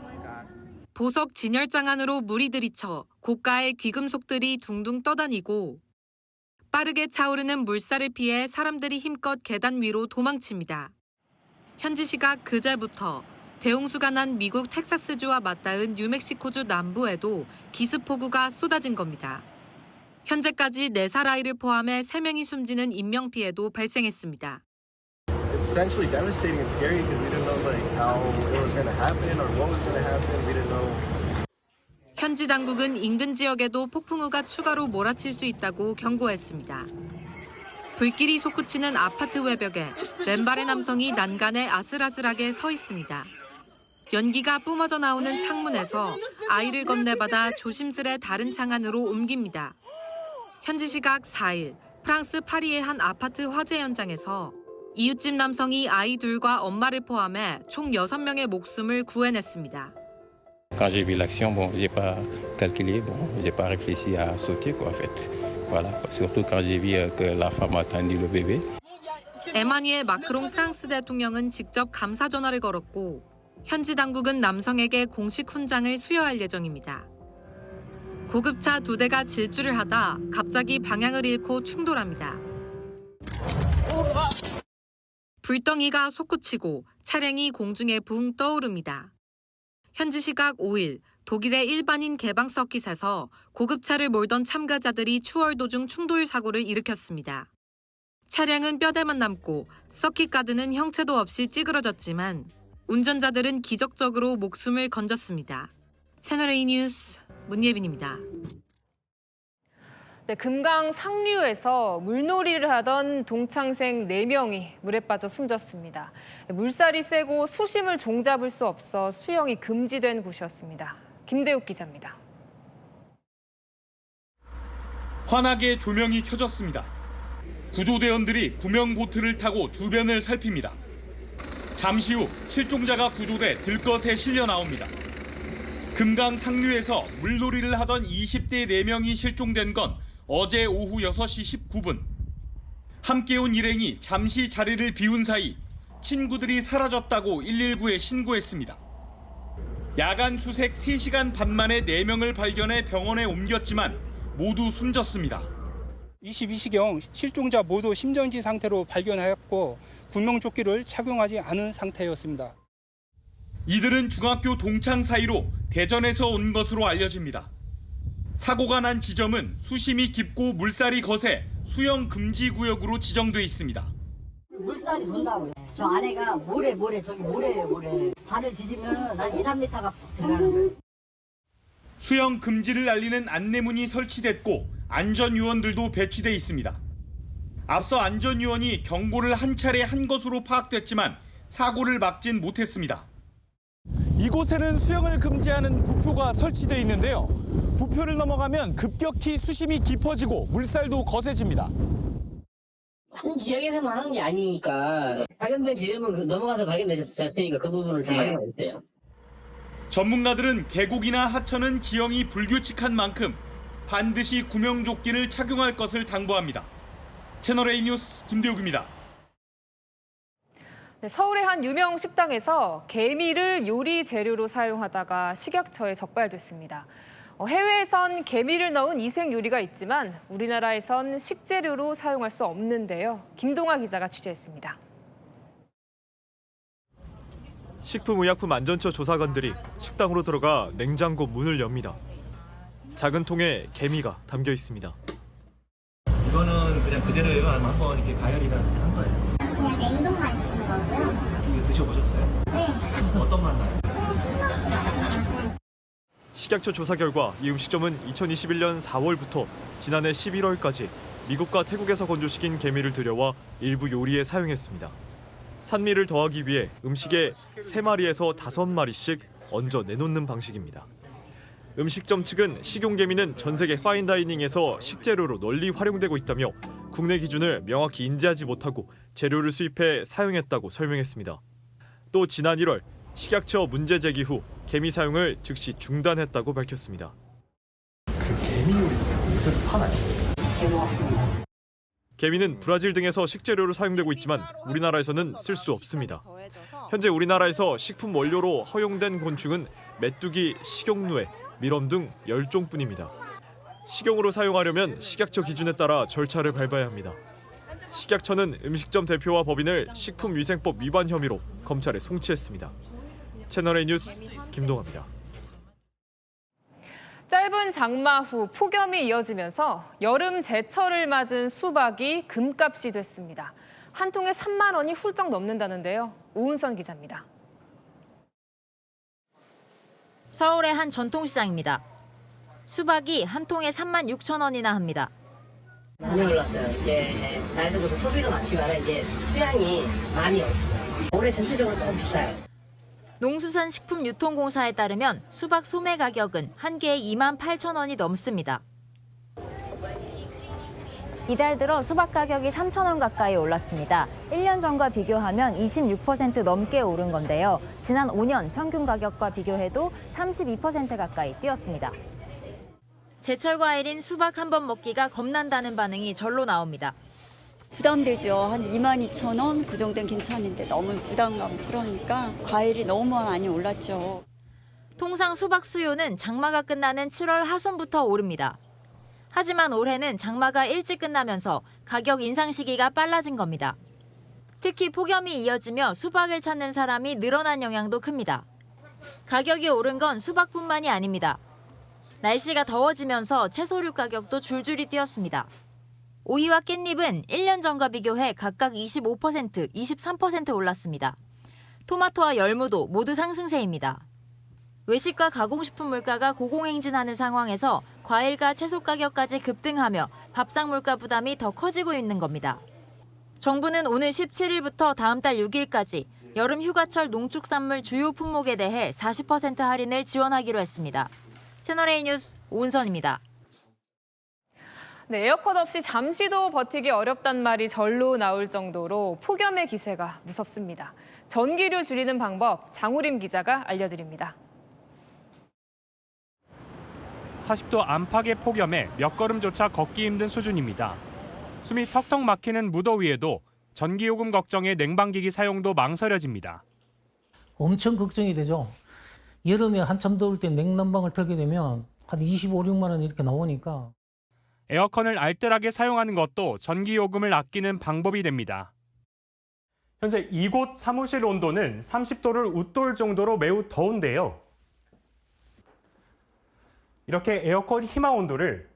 보석 진열장 안으로 물이 들이쳐 고가의 귀금속들이 둥둥 떠다니고 빠르게 차오르는 물살을 피해 사람들이 힘껏 계단 위로 도망칩니다. 현지 시각 그제부터 대홍수가 난 미국 텍사스주와 맞닿은 뉴멕시코주 남부에도 기습폭우가 쏟아진 겁니다. 현재까지 4살 아이를 포함해 3명이 숨지는 인명피해도 발생했습니다. It's essentially devastating and scary because we didn't know how it was going to happen or what was going to happen. We didn't know. 현지 당국은 인근 지역에도 폭풍우가 추가로 몰아칠 수 있다고 경고했습니다. 불길이 솟구치는 아파트 외벽에 맨발의 남성이 난간에 아슬아슬하게 서 있습니다. 연기가 뿜어져 나오는 창문에서 아이를 건네받아 조심스레 다른 창 안으로 옮깁니다. 현지 시각 4일 프랑스 파리의 한 아파트 화재 현장에서 이웃집 남성이 아이 둘과 엄마를 포함해 총 6명의 목숨을 구해냈습니다. Quand j'ai vu l'action, bon, j'ai pas calculé, bon, j'ai pas réfléchi à sauter quoi en fait. Voilà, surtout quand j'ai vu que la femme a attendu le bébé. 에마뉘엘 마크롱 프랑스 대통령은 직접 감사 전화를 걸었고 현지 당국은 남성에게 공식 훈장을 수여할 예정입니다. 고급차 2대가 질주를 하다 갑자기 방향을 잃고 충돌합니다. 불덩이가 솟구치고 차량이 공중에 붕 떠오릅니다. 현지 시각 5일 독일의 일반인 개방 서킷에서 고급차를 몰던 참가자들이 추월 도중 충돌 사고를 일으켰습니다. 차량은 뼈대만 남고 서킷 가드는 형체도 없이 찌그러졌지만 운전자들은 기적적으로 목숨을 건졌습니다. 채널A 뉴스 문예빈입니다. 네, 금강 상류에서 물놀이를 하던 동창생 4명이 물에 빠져 숨졌습니다. 물살이 세고 수심을 종잡을 수 없어 수영이 금지된 곳이었습니다. 김대욱 기자입니다. 환하게 조명이 켜졌습니다. 구조대원들이 구명 보트를 타고 주변을 살핍니다. 잠시 후 실종자가 구조돼 들것에 실려 나옵니다. 금강 상류에서 물놀이를 하던 20대 4명이 실종된 건 어제 오후 6시 19분. 함께 온 일행이 잠시 자리를 비운 사이 친구들이 사라졌다고 119에 신고했습니다. 야간 수색 3시간 반 만에 4명을 발견해 병원에 옮겼지만 모두 숨졌습니다. 22시경 실종자 모두 심정지 상태로 발견하였고 구명조끼를 착용하지 않은 상태였습니다. 이들은 중학교 동창 사이로 대전에서 온 것으로 알려집니다. 사고가 난 지점은 수심이 깊고 물살이 거세 수영 금지 구역으로 지정돼 있습니다. 물살이 돈다고요. 저 안에가 모래 저기 모래예요, 모래. 발을 디디면은 한 2, 3m가 푹 들어가는 거예요. 수영 금지를 알리는 안내문이 설치됐고 안전요원들도 배치돼 있습니다. 앞서 안전요원이 경고를 한 차례 한 것으로 파악됐지만 사고를 막진 못했습니다. 이곳에는 수영을 금지하는 부표가 설치돼 있는데요. 부표를 넘어가면 급격히 수심이 깊어지고 물살도 거세집니다. 한 지역에서만 하는 게 아니니까 발견된 지점은 넘어가서 발견되셨으니까 그 부분을 좀 확인해주세요. 전문가들은 계곡이나 하천은 지형이 불규칙한 만큼 반드시 구명조끼를 착용할 것을 당부합니다. 채널A 뉴스 김대욱입니다. 네, 서울의 한 유명 식당에서 개미를 요리 재료로 사용하다가 식약처에 적발됐습니다. 해외에선 개미를 넣은 이색 요리가 있지만 우리나라에선 식재료로 사용할 수 없는데요. 김동아 기자가 취재했습니다. 식품의약품안전처 조사관들이 식당으로 들어가 냉장고 문을 엽니다. 작은 통에 개미가 담겨 있습니다. 이거는 그냥 그대로예요? 아니면 한번 이렇게 가열이라든지 한 거예요? 그냥 냉동만 시킨 거고요. 이거 드셔보셨어요? 네. 어떤 맛 나요? 식약처 조사 결과 이 음식점은 2021년 4월부터 지난해 11월까지 미국과 태국에서 건조시킨 개미를 들여와 일부 요리에 사용했습니다. 산미를 더하기 위해 음식에 3마리에서 5마리씩 얹어 내놓는 방식입니다. 음식점 측은 식용개미는 전 세계 파인다이닝에서 식재료로 널리 활용되고 있다며 국내 기준을 명확히 인지하지 못하고 재료를 수입해 사용했다고 설명했습니다. 또 지난 1월 식약처 문제 제기 후 개미 사용을 즉시 중단했다고 밝혔습니다. 그 개미 요리 요새도 파나요? 개미는 브라질 등에서 식재료로 사용되고 있지만 우리나라에서는 쓸 수 없습니다. 현재 우리나라에서 식품 원료로 허용된 곤충은 메뚜기, 식용누에, 미럼 등 10종뿐입니다. 식용으로 사용하려면 식약처 기준에 따라 절차를 밟아야 합니다. 식약처는 음식점 대표와 법인을 식품위생법 위반 혐의로 검찰에 송치했습니다. 채널A 뉴스 김동아입니다. 짧은 장마 후 폭염이 이어지면서 여름 제철을 맞은 수박이 금값이 됐습니다. 한 통에 3만 원이 훌쩍 넘는다는데요. 오은선 기자입니다. 서울의 한 전통시장입니다. 수박이 한 통에 3만 6천 원이나 합니다. 많이 올랐어요. 이제 나이도 들고 소비도 많지만 이제 수량이 많이 없어요. 올해 전체적으로 좀 비싸요. 농수산식품유통공사에 따르면 수박 소매 가격은 한 개에 2만 8천 원이 넘습니다. 이달 들어 수박 가격이 3천 원 가까이 올랐습니다. 1년 전과 비교하면 26% 넘게 오른 건데요. 지난 5년 평균 가격과 비교해도 32% 가까이 뛰었습니다. 제철 과일인 수박 한 번 먹기가 겁난다는 반응이 절로 나옵니다. 부담되죠. 한 22,000원 그 정도는 괜찮은데 너무 부담감스러우니까 과일이 너무 많이 올랐죠. 통상 수박 수요는 장마가 끝나는 7월 하순부터 오릅니다. 하지만 올해는 장마가 일찍 끝나면서 가격 인상 시기가 빨라진 겁니다. 특히 폭염이 이어지며 수박을 찾는 사람이 늘어난 영향도 큽니다. 가격이 오른 건 수박뿐만이 아닙니다. 날씨가 더워지면서 채소류 가격도 줄줄이 뛰었습니다. 오이와 깻잎은 1년 전과 비교해 각각 25%, 23% 올랐습니다. 토마토와 열무도 모두 상승세입니다. 외식과 가공식품 물가가 고공행진하는 상황에서 과일과 채소 가격까지 급등하며 밥상 물가 부담이 더 커지고 있는 겁니다. 정부는 오늘 17일부터 다음 달 6일까지 여름 휴가철 농축산물 주요 품목에 대해 40% 할인을 지원하기로 했습니다. 채널A 뉴스 오은선입니다. 네, 에어컨 없이 잠시도 버티기 어렵단 말이 절로 나올 정도로 폭염의 기세가 무섭습니다. 전기료 줄이는 방법 장우림 기자가 알려드립니다. 40도 안팎의 폭염에 몇 걸음조차 걷기 힘든 수준입니다. 숨이 턱턱 막히는 무더위에도 전기요금 걱정에 냉방기기 사용도 망설여집니다. 엄청 걱정이 되죠. 여름에 한참 더울 때 냉난방을 틀게 되면 한 25, 6만 원 이렇게 나오니까. 에어컨을 알뜰하게 사용하는 것도 전기요금을 아끼는 방법이 됩니다. 현재 이곳 사무실 온도는 30도를 웃돌 정도로 매우 더운데요. 이렇게 에어컨 희망 온도를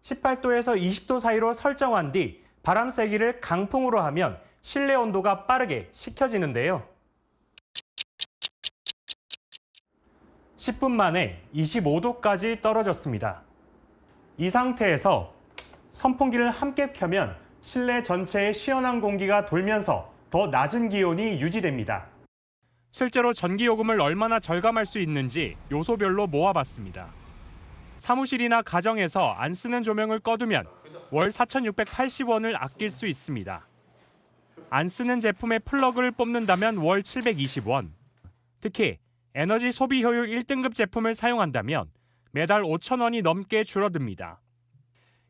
18도에서 20도 사이로 설정한 뒤 바람 세기를 강풍으로 하면 실내 온도가 빠르게 식혀지는데요. 10분 만에 25도까지 떨어졌습니다. 이 상태에서 선풍기를 함께 켜면 실내 전체에 시원한 공기가 돌면서 더 낮은 기온이 유지됩니다. 실제로 전기요금을 얼마나 절감할 수 있는지 요소별로 모아봤습니다. 사무실이나 가정에서 안 쓰는 조명을 꺼두면 월 4,680원을 아낄 수 있습니다. 안 쓰는 제품의 플러그를 뽑는다면 월 720원. 특히 에너지 소비 효율 1등급 제품을 사용한다면 매달 5,000원이 넘게 줄어듭니다.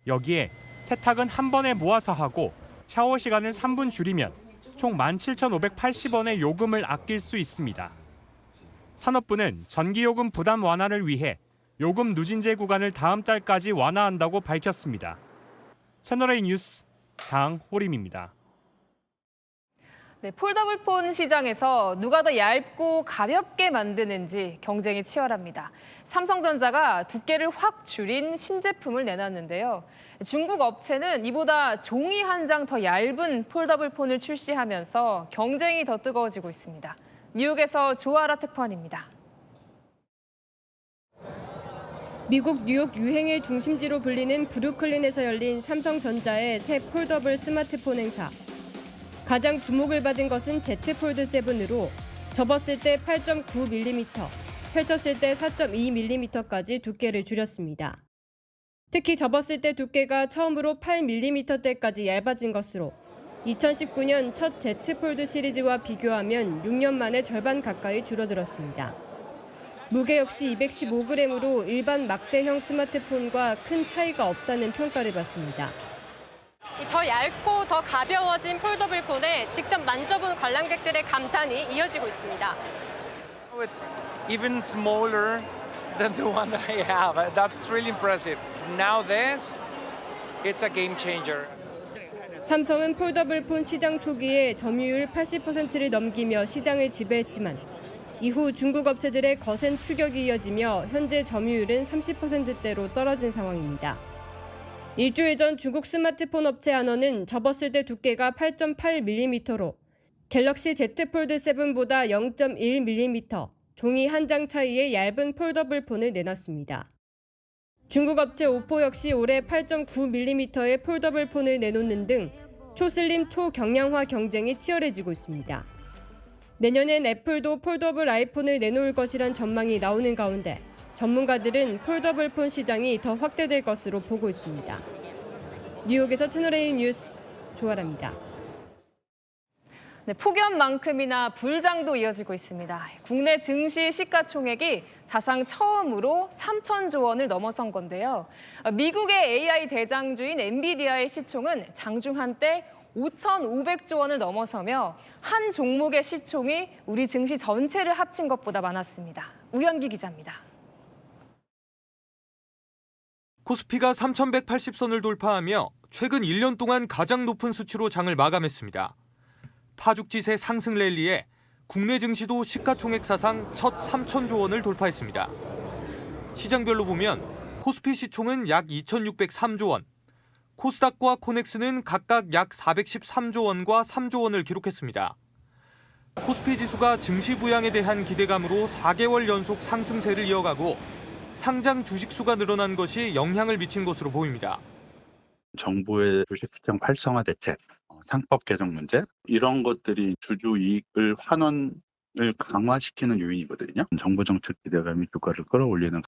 여기에 세탁은 한 번에 모아서 하고 샤워 시간을 3분 줄이면 총 17,580원의 요금을 아낄 수 있습니다. 산업부는 전기요금 부담 완화를 위해 요금 누진제 구간을 다음 달까지 완화한다고 밝혔습니다. 채널A 뉴스 장호림입니다. 네, 폴더블폰 시장에서 누가 더 얇고 가볍게 만드는지 경쟁이 치열합니다. 삼성전자가 두께를 확 줄인 신제품을 내놨는데요. 중국 업체는 이보다 종이 한 장 더 얇은 폴더블폰을 출시하면서 경쟁이 더 뜨거워지고 있습니다. 뉴욕에서 조아라 특파원입니다. 미국 뉴욕 유행의 중심지로 불리는 브루클린에서 열린 삼성전자의 새 폴더블 스마트폰 행사. 가장 주목을 받은 것은 Z 폴드 7으로 접었을 때 8.9mm, 펼쳤을 때 4.2mm까지 두께를 줄였습니다. 특히 접었을 때 두께가 처음으로 8mm대까지 얇아진 것으로 2019년 첫 Z 폴드 시리즈와 비교하면 6년 만에 절반 가까이 줄어들었습니다. 무게 역시 215g으로 일반 막대형 스마트폰과 큰 차이가 없다는 평가를 받습니다. 더 얇고 더 가벼워진 폴더블 폰에 직접 만져본 관람객들의 감탄이 이어지고 있습니다. It's even smaller than the one that I have. That's really impressive. Now this, it's a game changer. 삼성은 폴더블 폰 시장 초기에 점유율 80%를 넘기며 시장을 지배했지만 이후 중국 업체들의 거센 추격이 이어지며 현재 점유율은 30%대로 떨어진 상황입니다. 일주일 전 중국 스마트폰 업체 하너는 접었을 때 두께가 8.8mm로 갤럭시 Z 폴드 7보다 0.1mm, 종이 한 장 차이의 얇은 폴더블 폰을 내놨습니다. 중국 업체 오포 역시 올해 8.9mm의 폴더블 폰을 내놓는 등 초슬림 초경량화 경쟁이 치열해지고 있습니다. 내년엔 애플도 폴더블 아이폰을 내놓을 것이란 전망이 나오는 가운데 전문가들은 폴더블 폰 시장이 더 확대될 것으로 보고 있습니다. 뉴욕에서 채널A 뉴스 조아라입니다. 네, 폭염만큼이나 불장도 이어지고 있습니다. 국내 증시 시가총액이 사상 처음으로 3천조 원을 넘어선 건데요. 미국의 AI 대장주인 엔비디아의 시총은 장중 한때 5,500조 원을 넘어서며 한 종목의 시총이 우리 증시 전체를 합친 것보다 많았습니다. 우현기 기자입니다. 코스피가 3,180선을 돌파하며 최근 1년 동안 가장 높은 수치로 장을 마감했습니다. 파죽지세 상승 랠리에 국내 증시도 시가총액 사상 첫 3천조 원을 돌파했습니다. 시장별로 보면 코스피 시총은 약 2,603조 원, 코스닥과 코넥스는 각각 약 413조 원과 3조 원을 기록했습니다. 코스피 지수가 증시 부양에 대한 기대감으로 4개월 연속 상승세를 이어가고 상장 주식 수가 늘어난 것이 영향을 미친 것으로 보입니다. 정부의 주식시장 활성화 대책, 상법 개정 문제 이런 것들이 주주 이익을 환원을 강화시키는 요인이거든요. 정부 정책 기대감이 주가를 끌어올리는.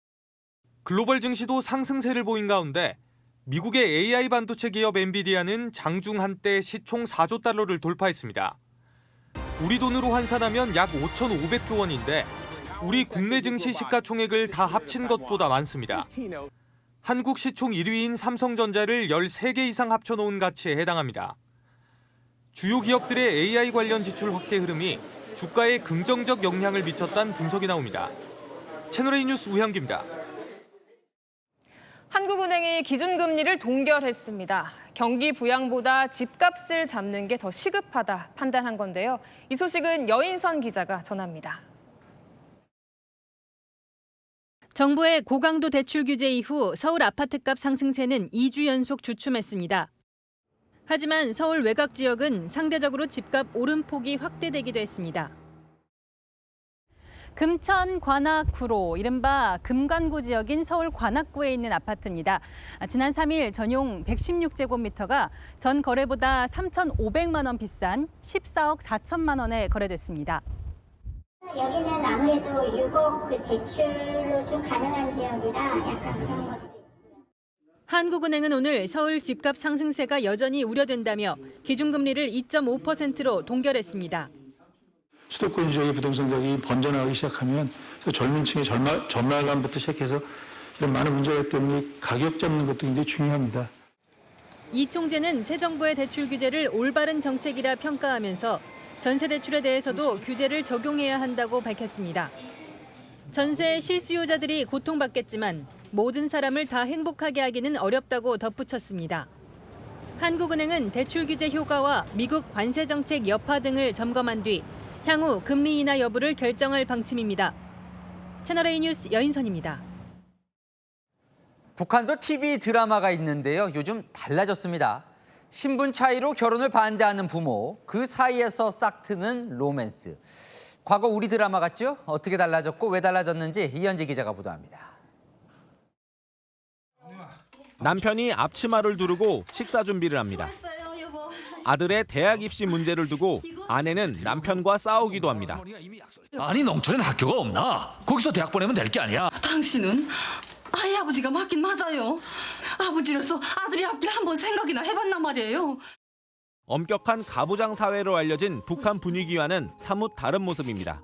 글로벌 증시도 상승세를 보인 가운데 미국의 AI 반도체 기업 엔비디아는 장중 한때 시총 4조 달러를 돌파했습니다. 우리 돈으로 환산하면 약 5,500조 원인데 우리 국내 증시 시가총액을 다 합친 것보다 많습니다. 한국 시총 1위인 삼성전자를 13개 이상 합쳐놓은 가치에 해당합니다. 주요 기업들의 AI 관련 지출 확대 흐름이 주가에 긍정적 영향을 미쳤다는 분석이 나옵니다. 채널A 뉴스 우현기입니다. 한국은행이 기준금리를 동결했습니다. 경기 부양보다 집값을 잡는 게 더 시급하다 판단한 건데요. 이 소식은 여인선 기자가 전합니다. 정부의 고강도 대출 규제 이후 서울 아파트값 상승세는 2주 연속 주춤했습니다. 하지만 서울 외곽 지역은 상대적으로 집값 오름폭이 확대되기도 했습니다. 금천 관악구로 이른바 금관구 지역인 서울 관악구에 있는 아파트입니다. 지난 3일 전용 116제곱미터가 전 거래보다 3,500만 원 비싼 14억 4천만 원에 거래됐습니다. 여기는 아무래도 6억 대출로 좀 가능한 지역이라 약간 그런 것도 있고요. 한국은행은 오늘 서울 집값 상승세가 여전히 우려된다며 기준금리를 2.5%로 동결했습니다. 수도권 지역의 부동산 가격이 번져나가기 시작하면 젊은 층의 전말감부터 시작해서 이런 많은 문제가 있기 때문에 가격 잡는 것도 굉장히 중요합니다. 이 총재는 새 정부의 대출 규제를 올바른 정책이라 평가하면서 전세 대출에 대해서도 규제를 적용해야 한다고 밝혔습니다. 전세 실수요자들이 고통받겠지만 모든 사람을 다 행복하게 하기는 어렵다고 덧붙였습니다. 한국은행은 대출 규제 효과와 미국 관세 정책 여파 등을 점검한 뒤 향후 금리 인하 여부를 결정할 방침입니다. 채널A 뉴스 여인선입니다. 북한도 TV 드라마가 있는데요. 요즘 달라졌습니다. 신분 차이로 결혼을 반대하는 부모, 그 사이에서 싹트는 로맨스. 과거 우리 드라마 같죠? 어떻게 달라졌고 왜 달라졌는지 이현지 기자가 보도합니다. 남편이 앞치마를 두르고 식사 준비를 합니다. 아들의 대학 입시 문제를 두고 아내는 남편과 싸우기도 합니다. 아니 농촌엔 학교가 없나? 거기서 대학 보내면 될 게 아니야. 당신은 아이 아버지가 맞긴 맞아요. 아버지로서 아들이 앞길 한번 생각이나 해봤단 말이에요. 엄격한 가부장 사회로 알려진 북한 분위기와는 사뭇 다른 모습입니다.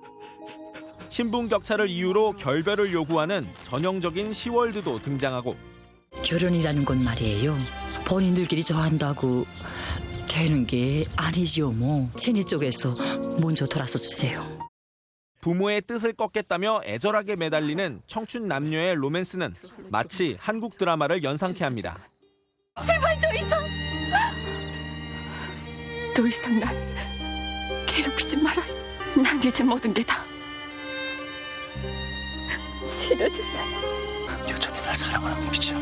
신분 격차를 이유로 결별을 요구하는 전형적인 시월드도 등장하고 결혼이라는 건 말이에요. 본인들끼리 좋아한다고 되는 게 아니지요 뭐. 체니 쪽에서 먼저 돌아서 주세요. 부모의 뜻을 꺾겠다며 애절하게 매달리는 청춘 남녀의 로맨스는 마치 한국 드라마를 연상케 합니다. 제발 더 이상 난 괴롭히지 마라. 난 이제 모든 게 다 싫어졌어요. 여전히 날 사랑하는 것이죠.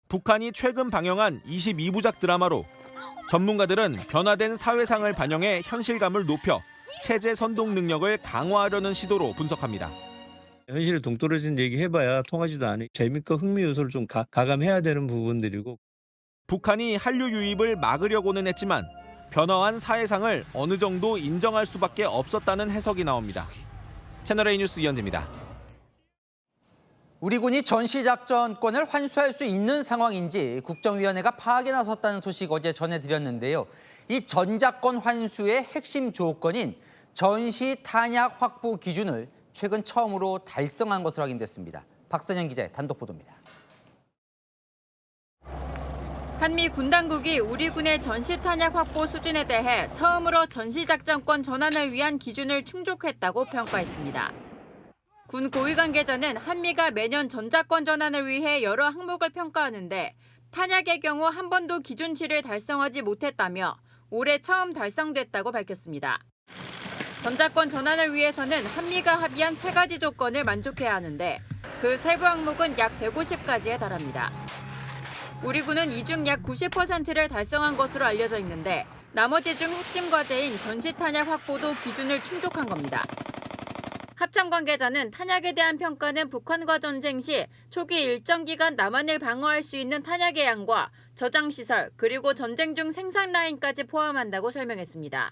북한이 최근 방영한 22부작 드라마로 전문가들은 변화된 사회상을 반영해 현실감을 높여 체제 선동 능력을 강화하려는 시도로 분석합니다. 현실에 동떨어진 얘기 해봐야 통하지도 않으니 재미과 흥미 요소를 좀 가감해야 되는 부분들이고 북한이 한류 유입을 막으려고는 했지만 변화한 사회상을 어느 정도 인정할 수밖에 없었다는 해석이 나옵니다. 채널A 뉴스 이현재입니다. 우리 군이 전시작전권을 환수할 수 있는 상황인지 국정위원회가 파악에 나섰다는 소식 어제 전해드렸는데요. 이 전작권 환수의 핵심 조건인 전시 탄약 확보 기준을 최근 처음으로 달성한 것으로 확인됐습니다. 박선영 기자의 단독 보도입니다. 한미 군 당국이 우리 군의 전시 탄약 확보 수준에 대해 처음으로 전시작전권 전환을 위한 기준을 충족했다고 평가했습니다. 군 고위 관계자는 한미가 매년 전작권 전환을 위해 여러 항목을 평가하는데 탄약의 경우 한 번도 기준치를 달성하지 못했다며 올해 처음 달성됐다고 밝혔습니다. 전작권 전환을 위해서는 한미가 합의한 3가지 조건을 만족해야 하는데 그 세부 항목은 약 150가지에 달합니다. 우리 군은 이 중 약 90%를 달성한 것으로 알려져 있는데 나머지 중 핵심 과제인 전시 탄약 확보도 기준을 충족한 겁니다. 합참 관계자는 탄약에 대한 평가는 북한과 전쟁 시 초기 일정 기간 남한을 방어할 수 있는 탄약의 양과 저장시설 그리고 전쟁 중 생산 라인까지 포함한다고 설명했습니다.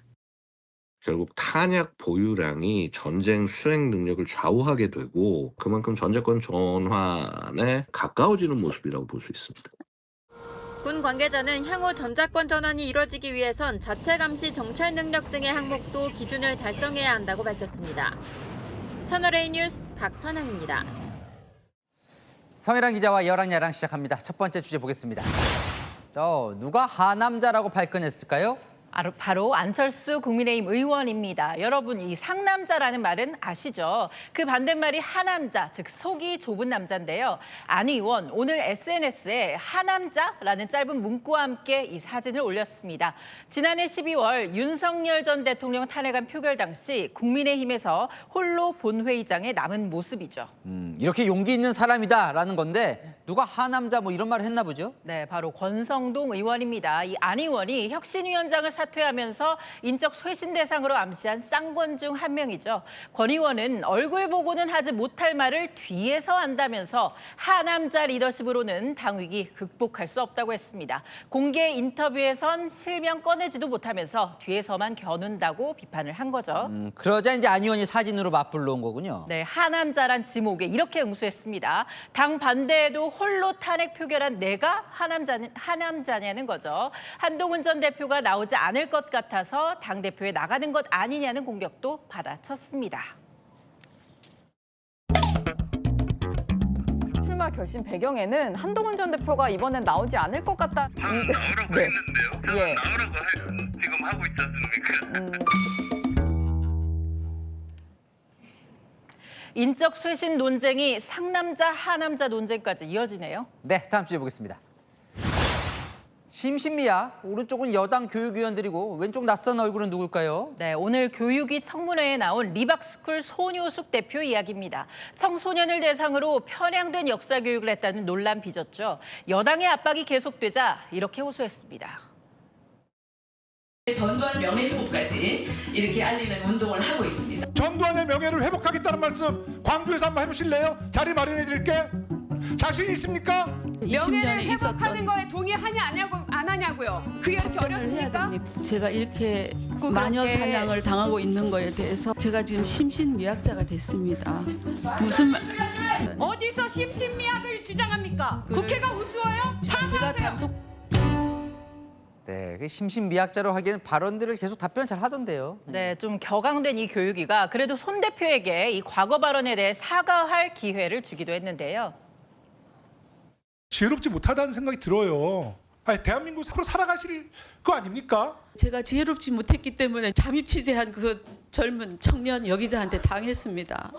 결국 탄약 보유량이 전쟁 수행 능력을 좌우하게 되고 그만큼 전작권 전환에 가까워지는 모습이라고 볼 수 있습니다. 군 관계자는 향후 전작권 전환이 이뤄지기 위해선 자체 감시 정찰 능력 등의 항목도 기준을 달성해야 한다고 밝혔습니다. 채널A 뉴스 박선영입니다. 성혜랑 기자와 여랑야랑 시작합니다. 첫 번째 주제 보겠습니다. 누가 하남자라고 발끈했을까요? 바로 안철수 국민의힘 의원입니다. 여러분, 이 상남자라는 말은 아시죠? 그 반대말이 하남자, 즉 속이 좁은 남자인데요. 안 의원, 오늘 SNS에 하남자라는 짧은 문구와 함께 이 사진을 올렸습니다. 지난해 12월 윤석열 전 대통령 탄핵안 표결 당시 국민의힘에서 홀로 본회의장에 남은 모습이죠. 이렇게 용기 있는 사람이다라는 건데 누가 하남자 뭐 이런 말을 했나 보죠? 네, 바로 권성동 의원입니다. 이 안 의원이 혁신위원장을 사퇴하면서 인적 쇄신 대상으로 암시한 쌍권 중 한 명이죠. 권 의원은 얼굴 보고는 하지 못할 말을 뒤에서 한다면서 하남자 리더십으로는 당 위기 극복할 수 없다고 했습니다. 공개 인터뷰에선 실명 꺼내지도 못하면서 뒤에서만 겨눈다고 비판을 한 거죠. 그러자 이제 안 의원이 사진으로 맞불러 온 거군요. 네, 하남자란 지목에 이렇게 응수했습니다. 당 반대에도 홀로 탄핵 표결한 내가 하남자냐는 거죠. 한동훈 전 대표가 나오지 않을 것 같아서 당대표에 나가는 것 아니냐는 공격도 받아쳤습니다. 출마 결심 배경에는 한동훈 전 대표가 이번엔 나오지 않을 것 같다. 나오라고 네. 했는데요. 예. 나오라고 지금 하고 있지 않습니까? 인적 쇄신 논쟁이 상남자, 하남자 논쟁까지 이어지네요. 네, 다음 주제 보겠습니다. 심신미야, 오른쪽은 여당 교육위원들이고 왼쪽 낯선 얼굴은 누굴까요? 네, 오늘 교육위 청문회에 나온 리박스쿨 손효숙 대표 이야기입니다. 청소년을 대상으로 편향된 역사 교육을 했다는 논란 빚었죠. 여당의 압박이 계속되자 이렇게 호소했습니다. 전두환 명예회복까지 이렇게 알리는 운동을 하고 있습니다. 전두환의 명예를 회복하겠다는 말씀 광주에서 한번 해보실래요? 자리 마련해 드릴게. 자신 있습니까? 명예를 회복하는 거에 동의하냐 안 하냐고요. 그게 그렇게 어렵습니까? 제가 이렇게 마녀 사냥을 당하고 있는 거에 대해서 제가 지금 심신미약자가 됐습니다. 무슨 말... 어디서 심신미약을 주장합니까? 국회가 우스워요? 사과하세요. 네, 그 심신미약자로 하기에는 발언들을 계속 답변 잘 하던데요. 네, 좀 격앙된 이 교육위가 그래도 손 대표에게 이 과거 발언에 대해 사과할 기회를 주기도 했는데요. 지혜롭지 못하다는 생각이 들어요. 아니, 대한민국 앞으로 살아가실 거 아닙니까? 제가 지혜롭지 못했기 때문에 잠입 취재한 그 젊은 청년 여기자한테 당했습니다.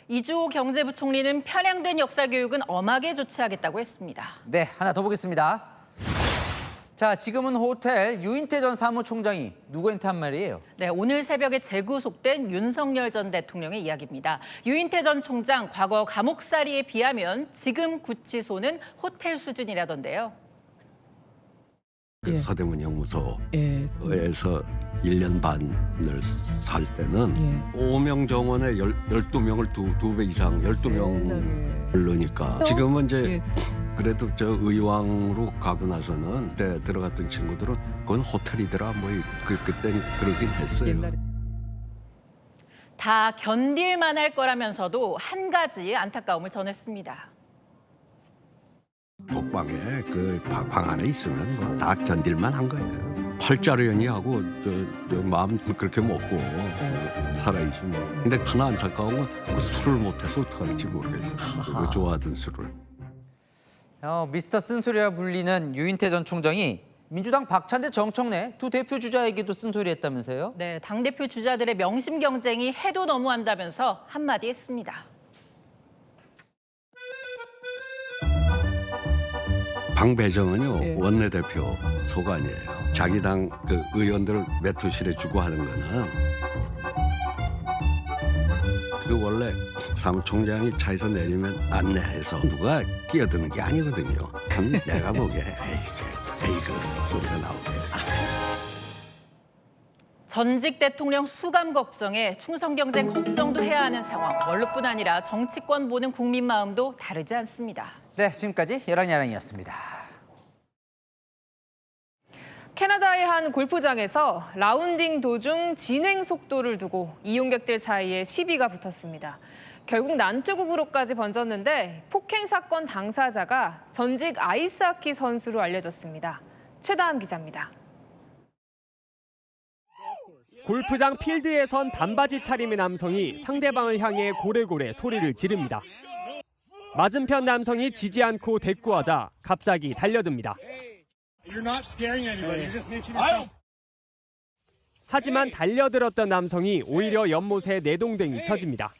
이주호 경제부총리는 편향된 역사교육은 엄하게 조치하겠다고 했습니다. 네, 하나 더 보겠습니다. 자, 지금은 호텔 유인태 전 사무총장이 누구한테 한 말이에요? 네, 오늘 새벽에 재구속된 윤석열 전 대통령의 이야기입니다. 유인태 전 총장 과거 감옥살이에 비하면 지금 구치소는 호텔 수준이라던데요. 서대문 형무소에서 1년 반을 살 때는 5명 정원에 12명을 두 배 이상 12명을 넣으니까 지금은 이제 그래도 저 의왕으로 가고 나서는 그때 들어갔던 친구들은 그건 호텔이더라 뭐 그땐 그러긴 했어요. 다 견딜만 할 거라면서도 한 가지 안타까움을 전했습니다. 독방에 그 방 안에 있으면 뭐 다 견딜만 한 거예요. 팔자련이하고 저 마음 그렇게 먹고 살아있지 뭐. 근데 하나 안타까운 건 술을 못해서 어떡할지 모르겠어요. 좋아하던 술을. 미스터 쓴소리라 불리는 유인태 전 총장이 민주당 박찬대 정청래 두 대표 주자에게도 쓴소리했다면서요? 네, 당대표 주자들의 명심 경쟁이 해도 너무한다면서 한마디 했습니다. 방배정은요 원내대표 소관이에요. 자기 당 그 의원들 매투실에 주고 하는 거는 그 원래 사무총장이 차에서 내리면 안내해서 누가 뛰어드는 게 아니거든요. 내가 보기에 에이그 소리가 나오게. 전직 대통령 수감 걱정에 충성 경쟁 걱정도 해야 하는 상황. 원로뿐 아니라 정치권 보는 국민 마음도 다르지 않습니다. 네, 지금까지 야랑야랑이었습니다. 캐나다의 한 골프장에서 라운딩 도중 진행 속도를 두고 이용객들 사이에 시비가 붙었습니다. 결국 난투극으로까지 번졌는데 폭행 사건 당사자가 전직 아이스하키 선수로 알려졌습니다. 최다함 기자입니다. 골프장 필드에선 반바지 차림의 남성이 상대방을 향해 고래고래 소리를 지릅니다. 맞은편 남성이 지지 않고 대꾸하자 갑자기 달려듭니다. 하지만 달려들었던 남성이 오히려 연못에 내동댕이 쳐집니다.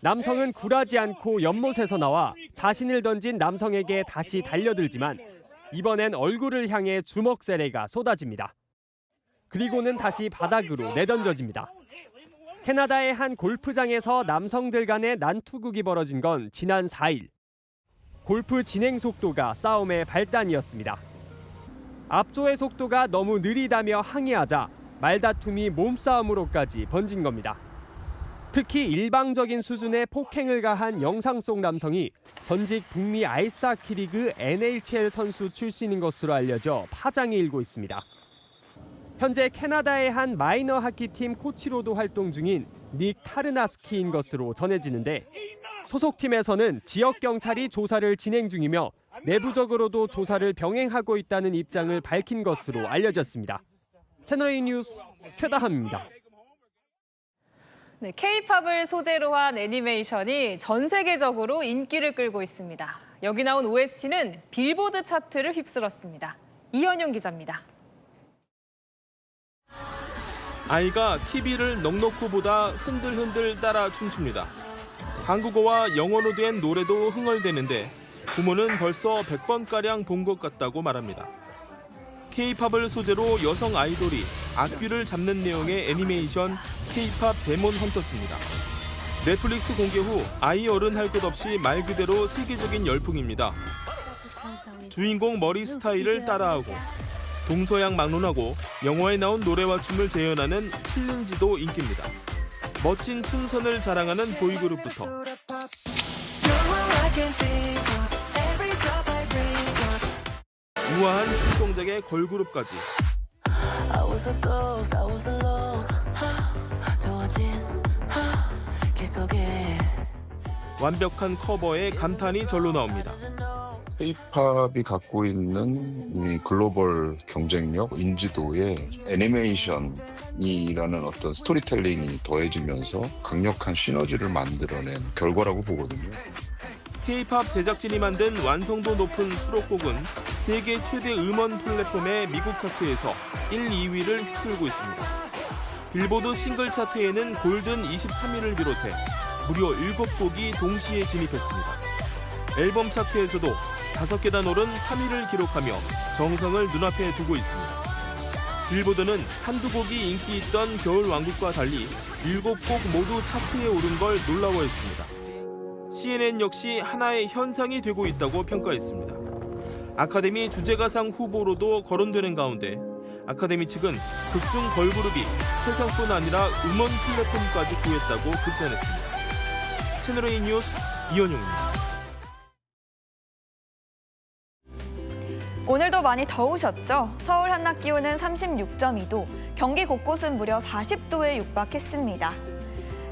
남성은 굴하지 않고 연못에서 나와 자신을 던진 남성에게 다시 달려들지만 이번엔 얼굴을 향해 주먹 세례가 쏟아집니다. 그리고는 다시 바닥으로 내던져집니다. 캐나다의 한 골프장에서 남성들 간의 난투극이 벌어진 건 지난 4일. 골프 진행 속도가 싸움의 발단이었습니다. 앞조의 속도가 너무 느리다며 항의하자 말다툼이 몸싸움으로까지 번진 겁니다. 특히 일방적인 수준의 폭행을 가한 영상 속 남성이 전직 북미 아이스하키 리그 NHL 선수 출신인 것으로 알려져 파장이 일고 있습니다. 현재 캐나다의 한 마이너 하키팀 코치로도 활동 중인 닉 타르나스키인 것으로 전해지는데 소속팀에서는 지역 경찰이 조사를 진행 중이며 내부적으로도 조사를 병행하고 있다는 입장을 밝힌 것으로 알려졌습니다. 채널A 뉴스 최다함입니다. 네, K-팝을 소재로 한 애니메이션이 전 세계적으로 인기를 끌고 있습니다. 여기 나온 OST는 빌보드 차트를 휩쓸었습니다. 이현용 기자입니다. 아이가 TV를 넉넉히 보다 흔들흔들 따라 춤춥니다. 한국어와 영어로 된 노래도 흥얼대는데 부모는 벌써 100번가량 본 것 같다고 말합니다. K-팝을 소재로 여성 아이돌이 악귀를 잡는 내용의 애니메이션 K-팝 데몬 헌터스입니다. 넷플릭스 공개 후 아이 어른 할 것 없이 말 그대로 세계적인 열풍입니다. 주인공 머리 스타일을 따라하고 동서양 막론하고 영화에 나온 노래와 춤을 재현하는 챌린지도 인기입니다. 멋진 춤선을 자랑하는 보이그룹부터 우아한 춤동작의 걸그룹까지 완벽한 커버에 감탄이 절로 나옵니다. K-팝이 갖고 있는 이 글로벌 경쟁력, 인지도에 애니메이션이라는 어떤 스토리텔링이 더해지면서 강력한 시너지를 만들어낸 결과라고 보거든요. K-팝 제작진이 만든 완성도 높은 수록곡은 세계 최대 음원 플랫폼의 미국 차트에서 1, 2위를 휩쓸고 있습니다. 빌보드 싱글 차트에는 골든 23위를 비롯해 무려 7곡이 동시에 진입했습니다. 앨범 차트에서도 5계단 오른 3위를 기록하며 정성을 눈앞에 두고 있습니다. 빌보드는 한두 곡이 인기 있던 겨울왕국과 달리 7곡 모두 차트에 오른 걸 놀라워했습니다. CNN 역시 하나의 현상이 되고 있다고 평가했습니다. 아카데미 주제가상 후보로도 거론되는 가운데 아카데미 측은 극중 걸그룹이 세상뿐 아니라 음원 플랫폼까지 구했다고 극찬했습니다. 채널A 뉴스 이현용입니다. 오늘도 많이 더우셨죠? 서울 한낮 기온은 36.2도, 경기 곳곳은 무려 40도에 육박했습니다.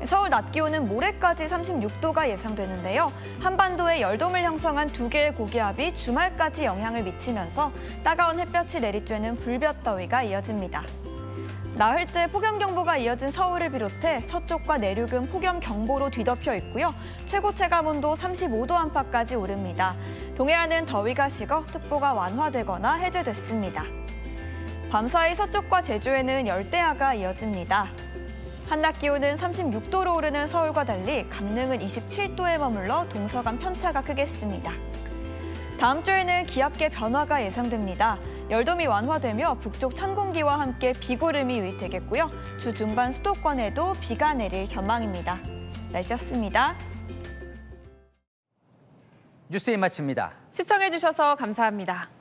서울 낮 기온은 모레까지 36도가 예상되는데요. 한반도에 열돔을 형성한 2개의 고기압이 주말까지 영향을 미치면서 따가운 햇볕이 내리쬐는 불볕더위가 이어집니다. 나흘째 폭염경보가 이어진 서울을 비롯해 서쪽과 내륙은 폭염경보로 뒤덮여 있고요. 최고 체감온도 35도 안팎까지 오릅니다. 동해안은 더위가 식어 특보가 완화되거나 해제됐습니다. 밤사이 서쪽과 제주에는 열대야가 이어집니다. 한낮 기온은 36도로 오르는 서울과 달리 강릉은 27도에 머물러 동서간 편차가 크겠습니다. 다음 주에는 기압계 변화가 예상됩니다. 열돔이 완화되며 북쪽 찬 공기와 함께 비구름이 유입되겠고요. 주 중반 수도권에도 비가 내릴 전망입니다. 날씨였습니다. 뉴스에 마칩니다. 시청해주셔서 감사합니다.